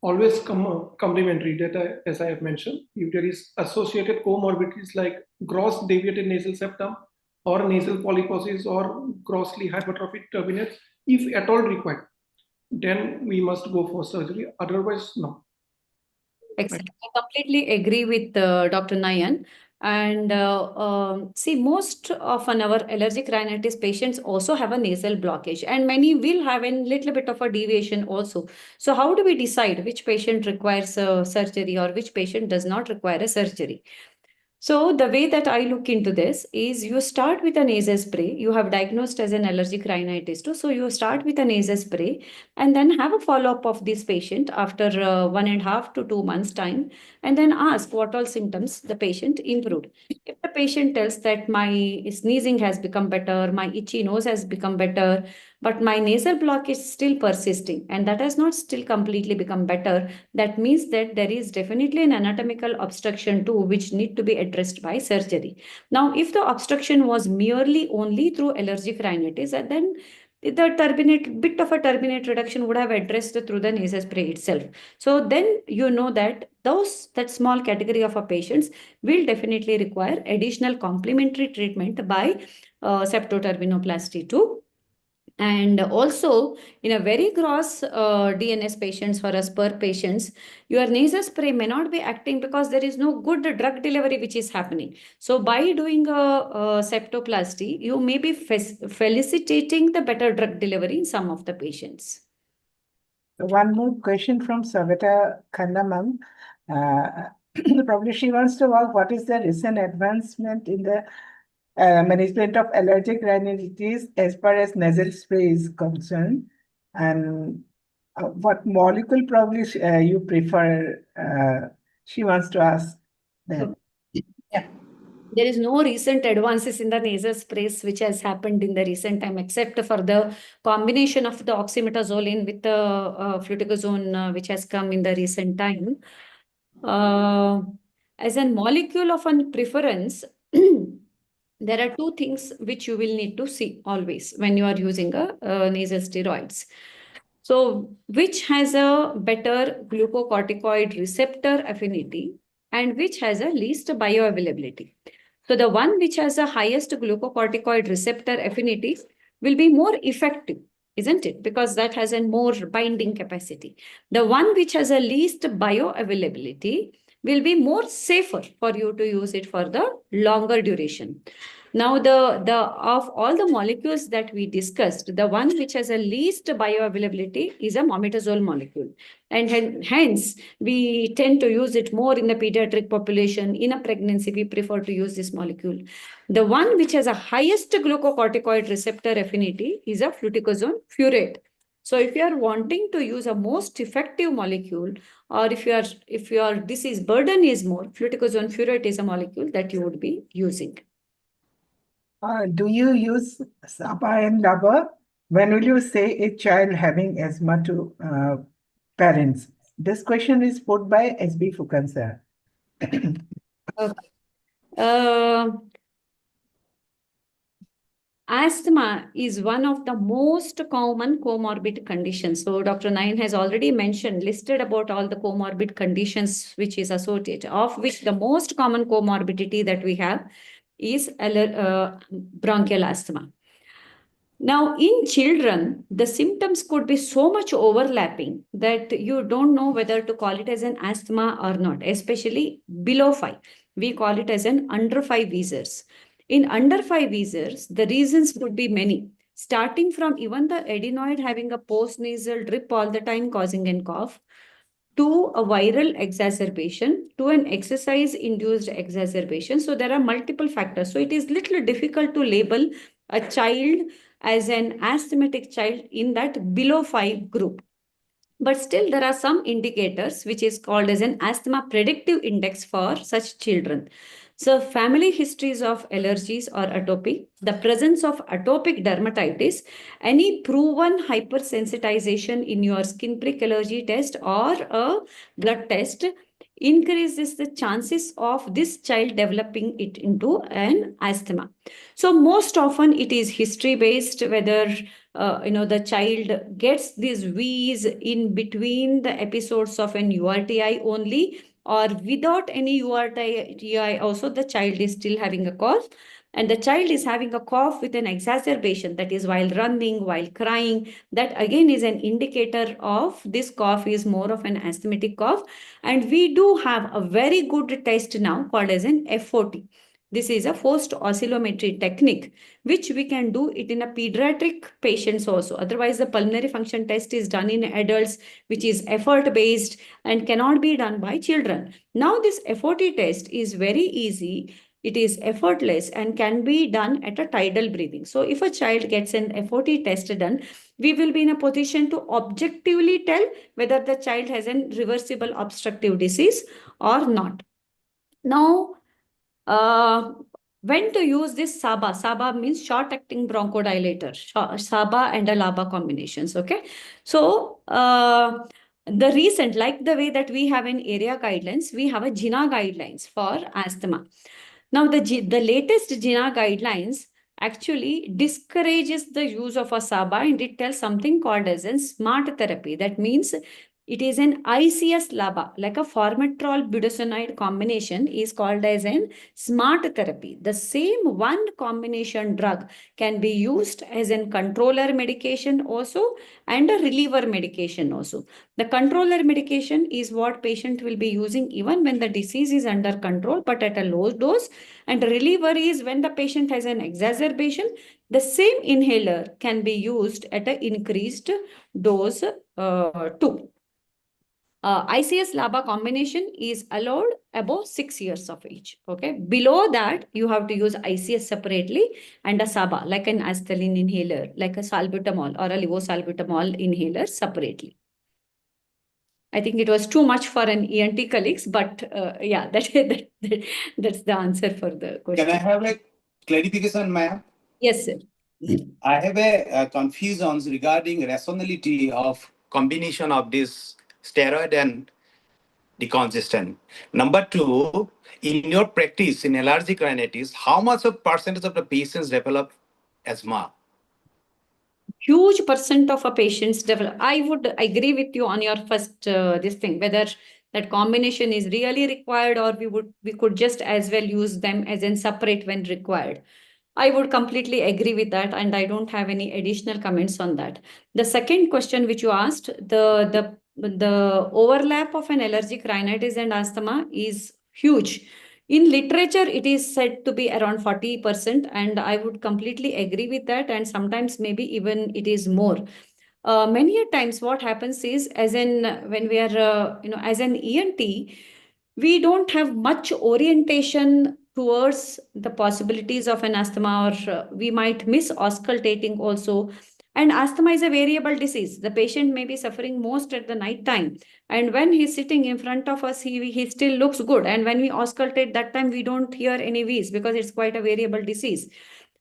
Always complementary data, as I have mentioned. If there is associated comorbidities like gross deviated nasal septum or nasal polyposis or grossly hypertrophic turbinates, if at all required, then we must go for surgery. Otherwise, no. Excellent. I completely agree with Dr. Nayan. And see, most often our allergic rhinitis patients also have a nasal blockage, and many will have a little bit of a deviation also. So how do we decide which patient requires surgery or which patient does not require a surgery? So the way that I look into this is you start with a nasal spray. You have diagnosed as an allergic rhinitis too. So you start with a nasal spray and then have a follow-up of this patient after 1.5 to 2 months time, and then ask what all symptoms the patient improved. If the patient tells that my sneezing has become better, my itchy nose has become better, but my nasal block is still persisting and that has not still completely become better, that means that there is definitely an anatomical obstruction too, which need to be addressed by surgery. Now, if the obstruction was merely only through allergic rhinitis, then the bit of a turbinate reduction would have addressed through the nasal spray itself. So then you know that that small category of patients will definitely require additional complementary treatment by septoturbinoplasty too. And also, in a very gross DNS patients or Asper patients, your nasal spray may not be acting because there is no good drug delivery which is happening. So by doing a septoplasty, you may be felicitating the better drug delivery in some of the patients. One more question from Savita Khanna ma'am. Probably she wants to ask what is the recent advancement in the management of allergic rhinitis as far as nasal spray is concerned, and what molecule probably you prefer. She wants to ask that. Yeah. There is no recent advances in the nasal sprays which has happened in the recent time, except for the combination of the oxymetazoline with the fluticasone which has come in the recent time. As a molecule of a preference, there are two things which you will need to see always when you are using a nasal steroids. So which has a better glucocorticoid receptor affinity and which has a least bioavailability. So the one which has the highest glucocorticoid receptor affinity will be more effective isn't it? Because that has a more binding capacity. The one which has a least bioavailability will be more safer for you to use it for the longer duration. Now, of all the molecules that we discussed, the one which has a least bioavailability is a mometazole molecule. And hence, we tend to use it more in the pediatric population. In a pregnancy, we prefer to use this molecule. The one which has a highest glucocorticoid receptor affinity is a fluticasone furet. So if you are wanting to use a most effective molecule, or if your disease burden is more, fluticasone furet is a molecule that you would be using. Do you use SABA and LABA? When will you say a child having asthma to parents? This question is put by SB Fukan sir. Asthma is one of the most common comorbid conditions. So Dr. Nayan has already listed about all the comorbid conditions which is associated, of which the most common comorbidity that we have is bronchial asthma. Now, in children, the symptoms could be so much overlapping that you don't know whether to call it as an asthma or not, especially below 5. We call it as an under 5 wheezers. In under 5 wheezers, the reasons could be many, starting from even the adenoid having a postnasal drip all the time causing a cough, to a viral exacerbation, to an exercise-induced exacerbation. So there are multiple factors. So it is little difficult to label a child as an asthmatic child in that below 5 group. But still, there are some indicators which is called as an asthma predictive index for such children. So family histories of allergies or atopy, the presence of atopic dermatitis, any proven hypersensitization in your skin prick allergy test or a blood test increases the chances of this child developing it into an asthma. So most often it is history based, whether the child gets this wheeze in between the episodes of an URTI only, or without any URTI also the child is still having a cough, and the child is having a cough with an exacerbation, that is while running, while crying, that again is an indicator of this cough is more of an asthmatic cough. And we do have a very good test now called as an FOT. This is a forced oscillometry technique, which we can do it in a pediatric patients also. Otherwise, the pulmonary function test is done in adults, which is effort-based and cannot be done by children. Now, this FOT test is very easy. It is effortless and can be done at a tidal breathing. So if a child gets an FOT test done, we will be in a position to objectively tell whether the child has a reversible obstructive disease or not. Now, when to use this SABA? SABA means short-acting bronchodilator, SABA and a LABA combinations, okay? So, the recent, like the way that we have in area guidelines, we have a GINA guidelines for asthma. Now, the latest GINA guidelines actually discourages the use of a SABA, and it tells something called as a smart therapy. That means it is an ICS LABA, like a formoterol budesonide combination is called as an smart therapy. The same one combination drug can be used as a controller medication also and a reliever medication also. The controller medication is what patient will be using even when the disease is under control, but at a low dose. And the reliever is when the patient has an exacerbation, the same inhaler can be used at an increased dose too. ICS LABA combination is allowed above 6 years of age. Okay. Below that, you have to use ICS separately and a SABA, like an acetylene inhaler, like a salbutamol or a levosalbutamol inhaler separately. I think it was too much for an ENT colleagues, but yeah, that's the answer for the question. Can I have a clarification, ma'am? Yes, sir. I have a confusion regarding rationality of combination of this steroid and decongestant. Number two, in your practice in allergic rhinitis, how much of percentage of the patients develop asthma? Huge percent of a patients develop. I would agree with you on your first this thing, whether that combination is really required or we could just as well use them as in separate when required. I would completely agree with that, and I don't have any additional comments on that. The second question which you asked, the overlap of an allergic rhinitis and asthma is huge. In literature, it is said to be around 40%, and I would completely agree with that. And sometimes maybe even it is more. Many a times, what happens is, as in when we are, as an ENT, we don't have much orientation towards the possibilities of an asthma, or we might miss auscultating also. And asthma is a variable disease. The patient may be suffering most at the night time. And when he's sitting in front of us, he still looks good. And when we auscultate, that time we don't hear any wheeze because it's quite a variable disease.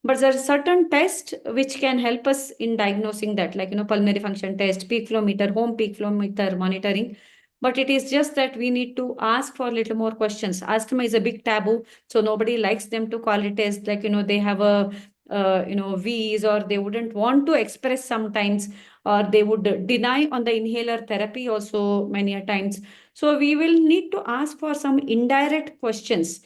But there are certain tests which can help us in diagnosing that, like, pulmonary function test, peak flow meter, home peak flow meter monitoring. But it is just that we need to ask for a little more questions. Asthma is a big taboo, so nobody likes them to call it as, like, they have a, wheeze, or they wouldn't want to express sometimes, or they would deny on the inhaler therapy also many a times. So we will need to ask for some indirect questions.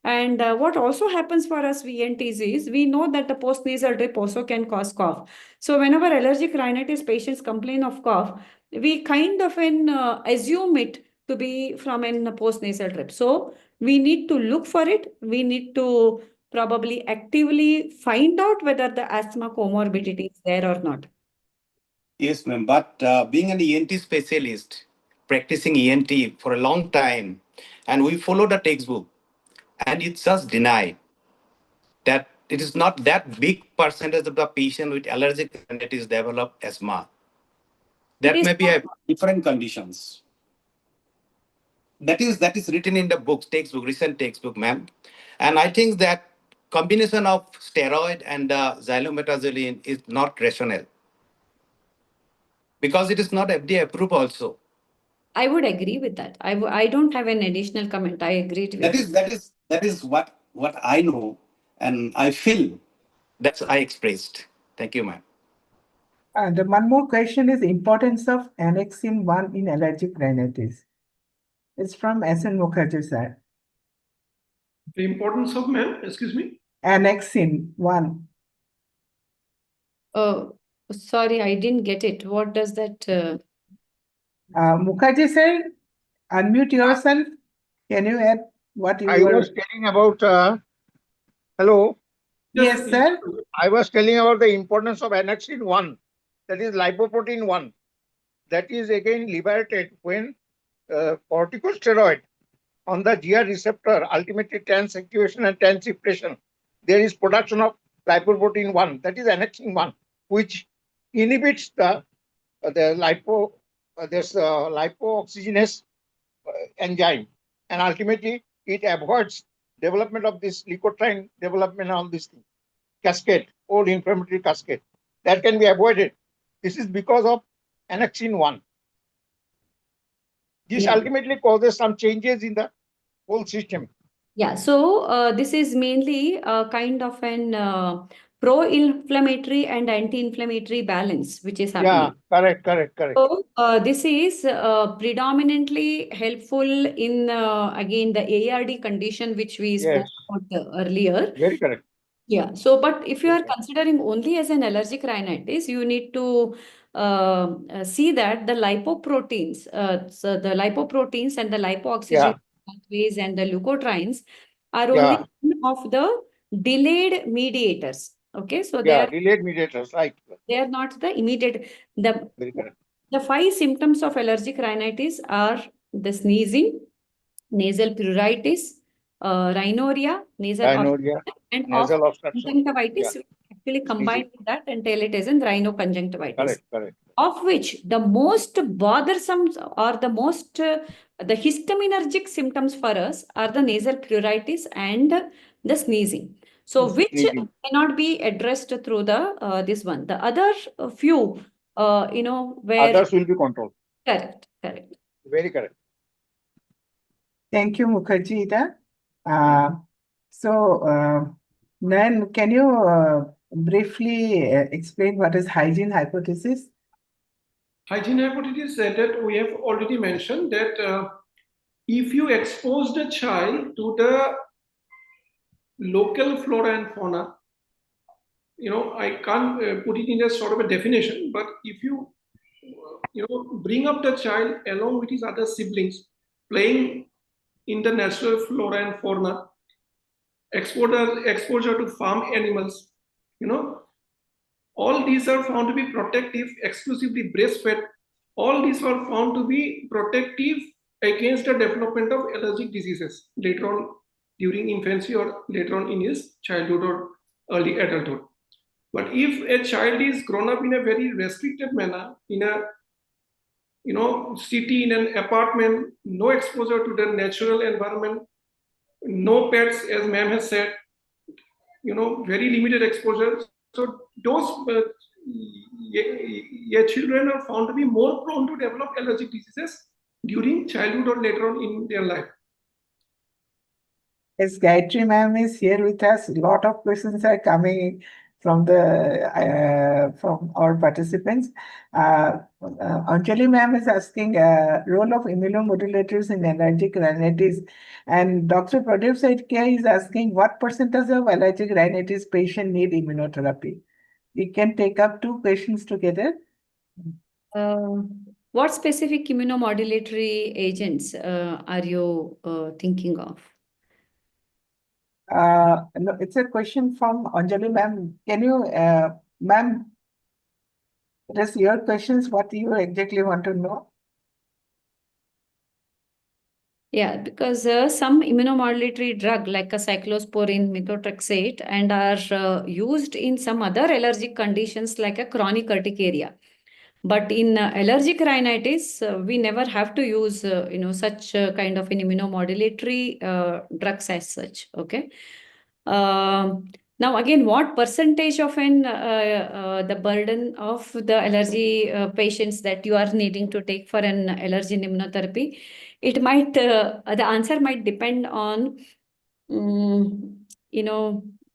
And what also happens for us VNTs is, we know that the postnasal drip also can cause cough. So whenever allergic rhinitis patients complain of cough, we kind of assume it to be from a postnasal drip. So we need to look for it. We need to probably actively find out whether the asthma comorbidity is there or not. Yes, ma'am. But being an ENT specialist, practicing ENT for a long time, and we follow the textbook, and it's just denied that it is not that big percentage of the patient with allergic rhinitis develop asthma. That may be a different conditions. That is written in the books, textbook, recent textbook, ma'am. And I think that combination of steroid and xylometazoline is not rational, because it is not FDA approved also. I would agree with that. I don't have an additional comment. I agree with that is what I know, and I feel that's I expressed. Thank you, ma'am. And one more question is importance of annexin 1 in allergic rhinitis. It's from SN Mukherjee, sir. The importance of, ma'am, excuse me? Annexin 1. Sorry, I didn't get it. What does that? Mukherjee sir, unmute yourself. Can you add what you I were? was telling about, hello? Yes, sir. I was telling about the importance of annexin 1, that is lipoprotein 1. That is again liberated when corticosteroid on the GR receptor, ultimately trans activation and trans secretion. There is production of lipoprotein 1, that is annexin 1, which inhibits the lipooxygenase enzyme, and ultimately it avoids development of this leukotriene development on this thing, cascade, old inflammatory cascade. That can be avoided. This is because of annexin 1. This ultimately causes some changes in the whole system. Yeah, so this is mainly kind of an pro-inflammatory and anti-inflammatory balance, which is happening. Yeah, correct. So this is predominantly helpful in, again, the ARD condition, which we spoke about earlier. Very correct. Yeah, so but if you are considering only as an allergic rhinitis, you need to see that the lipoproteins, so the lipoproteins and the lipooxygenase pathways and the leukotrienes are only one of the delayed mediators. Okay, so they are delayed mediators, right? They are not the immediate. The 5 symptoms of allergic rhinitis are the sneezing, nasal pruritus, rhinorrhea, nasal obstruction, conjunctivitis. We actually combine with that and tell it as in rhinoconjunctivitis. Correct. Of which the most bothersome, or the most the histaminergic symptoms for us are the nasal pruritus and the sneezing. So which cannot be addressed through the this one. The other few, where others will be controlled. Correct. Very correct. Thank you, Mukherjee. So, Nan, can you briefly explain what is hygiene hypothesis? Hygiene hypothesis that we have already mentioned, that if you expose the child to the local flora and fauna I can't put it in a sort of a definition, but if you, bring up the child along with his other siblings, playing in the natural flora and fauna, exposure to farm animals, all these are found to be protective, exclusively breastfed. All these were found to be protective against the development of allergic diseases later on during infancy or later on in his childhood or early adulthood. But if a child is grown up in a very restricted manner, in a city, in an apartment, no exposure to the natural environment, no pets, as ma'am has said, very limited exposure. So those children are found to be more prone to develop allergic diseases during childhood or later on in their life. Yes, Gayatri ma'am is here with us. A lot of questions are coming from our participants. Anjali ma'am is asking role of immunomodulators in allergic rhinitis, and Dr. Pradeep Saidkia is asking what percentage of allergic rhinitis patient need immunotherapy. We can take up two questions together. What specific immunomodulatory agents are you thinking of? No, it's a question from Anjali ma'am. Can you, ma'am, address your questions, what you exactly want to know? Yeah, because some immunomodulatory drug like a cyclosporin, methotrexate, and are used in some other allergic conditions like a chronic urticaria. But in allergic rhinitis, we never have to use, such kind of an immunomodulatory drugs as such. Okay. Now, again, what percentage of the burden of the allergy patients that you are needing to take for an allergen immunotherapy? It might, the answer might depend on,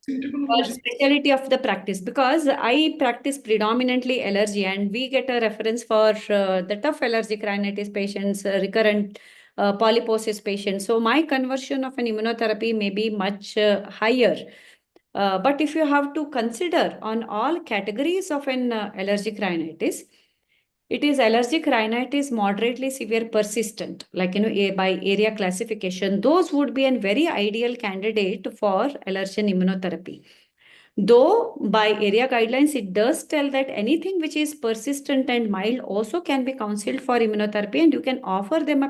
specialty of the practice, because I practice predominantly allergy and we get a reference for the tough allergic rhinitis patients, recurrent polyposis patients. So my conversion of an immunotherapy may be much higher. But if you have to consider on all categories of an allergic rhinitis, it is allergic rhinitis moderately severe persistent, like, by area classification. Those would be a very ideal candidate for allergen immunotherapy. Though by area guidelines, it does tell that anything which is persistent and mild also can be counseled for immunotherapy, and you can offer them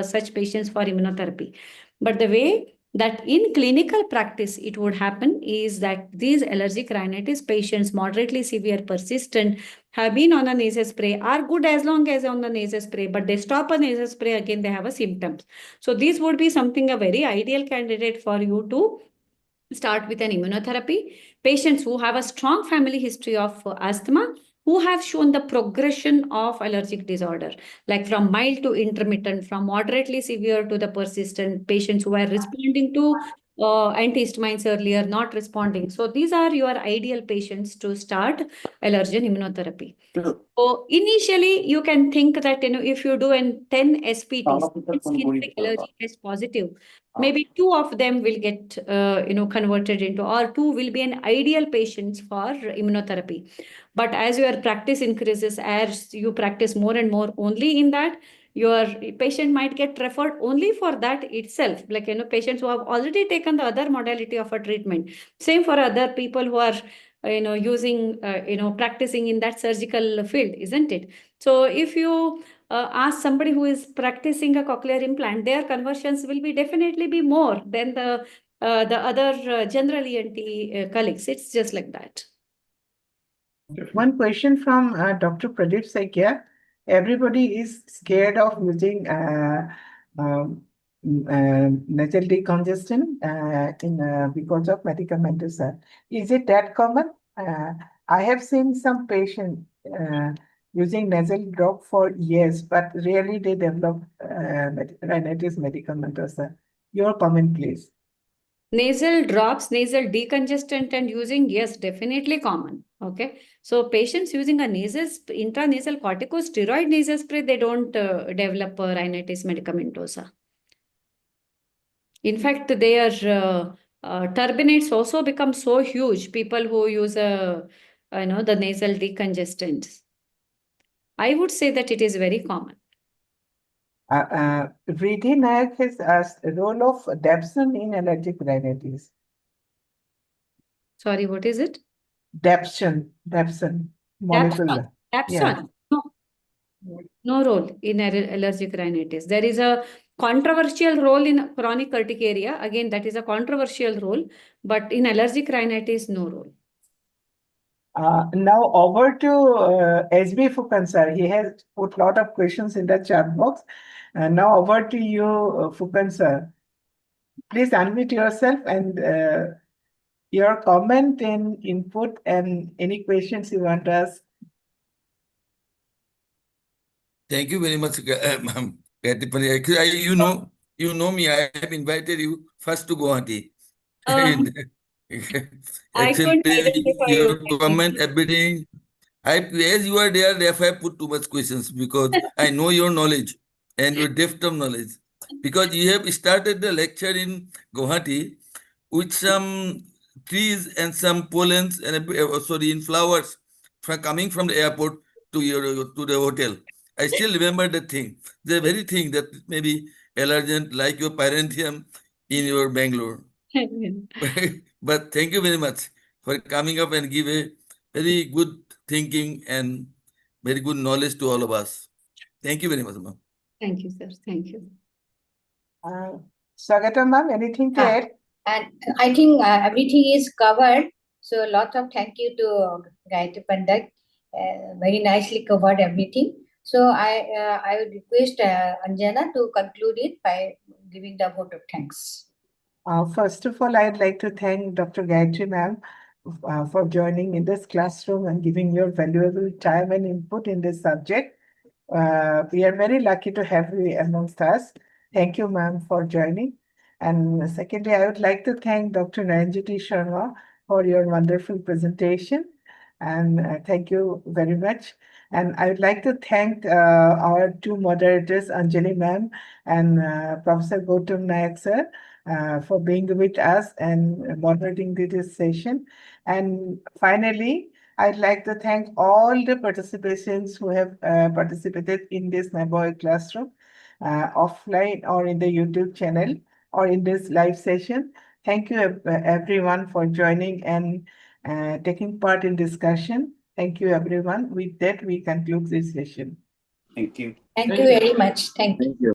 such patients for immunotherapy. But the way that in clinical practice it would happen is that these allergic rhinitis patients, moderately severe persistent, have been on a nasal spray, are good as long as on the nasal spray, but they stop a nasal spray, again they have a symptoms. So these would be something, a very ideal candidate for you to start with an immunotherapy. Patients who have a strong family history of asthma, who have shown the progression of allergic disorder, like from mild to intermittent, from moderately severe to the persistent, patients who are responding to antihistamines earlier, not responding. So these are your ideal patients to start allergen immunotherapy. So initially, you can think that, if you do an 10 SPTs, skin allergy test positive, maybe 2 of them will get, converted into, or 2 will be an ideal patients for immunotherapy. But as your practice increases, as you practice more and more only in that, your patient might get referred only for that itself. Like, patients who have already taken the other modality of a treatment. Same for other people who are, using, practicing in that surgical field, isn't it? So if you ask somebody who is practicing a cochlear implant, their conversions will be definitely be more than the other general ENT colleagues. It's just like that. One question from Dr. Pradeep Saidkia. Everybody is scared of using nasal decongestant because of medicamentos. Is it that common? I have seen some patients using nasal drop for years, but rarely they develop rhinitis medicamentosa. Your comment, please. Nasal drops, nasal decongestant and using, yes, definitely common. Okay. So patients using a intranasal corticosteroid nasal spray, they don't develop rhinitis medicamentosa. In fact, they are turbinates also become so huge, people who use the nasal decongestants. I would say that it is very common. Rhinitis Nayak has asked the role of dapsone in allergic rhinitis. Sorry, what is it? Dapsone molecule. Dapsone. No role in allergic rhinitis. There is a controversial role in chronic urticaria. Again, that is a controversial role, but in allergic rhinitis, no role. Now over to SB Fukan sir. He has put a lot of questions in the chat box. Now over to you, Fukan sir. Please unmute yourself and your comment and input and any questions you want to ask. Thank you very much, ma'am. Actually, you know me. I have invited you first to Guwahati. I couldn't identify your you. comment, everything. As you are there, therefore I put too much questions because I know your knowledge and your depth of knowledge. Because you have started the lecture in Guwahati with some trees and some pollens and in flowers coming from the airport to the hotel. I still remember the thing. The very thing that maybe allergen like your parentheum in your Bangalore. But thank you very much for coming up and give a very good thinking and very good knowledge to all of us. Thank you very much, ma'am. Thank you, sir. Thank you. Swagatam ma'am, anything to add? And I think everything is covered. So a lot of thank you to Gayatri Pandit. Very nicely covered everything. So I would request Anjana to conclude it by giving the vote of thanks. First of all, I'd like to thank Dr. Gayatri ma'am for joining in this classroom and giving your valuable time and input in this subject. We are very lucky to have you amongst us. Thank you, ma'am, for joining. And secondly, I would like to thank Dr. Nayanjyoti Sharma for your wonderful presentation. And thank you very much. And I would like to thank our two moderators, Anjali ma'am and Professor Gautam Nayak sir, for being with us and moderating this session. And finally, I'd like to thank all the participants who have participated in this NABOY classroom, offline or in the YouTube channel or in this live session. Thank you everyone for joining and taking part in discussion. Thank you everyone. With that, we conclude this session. Thank you. Thank you very much. Thank you.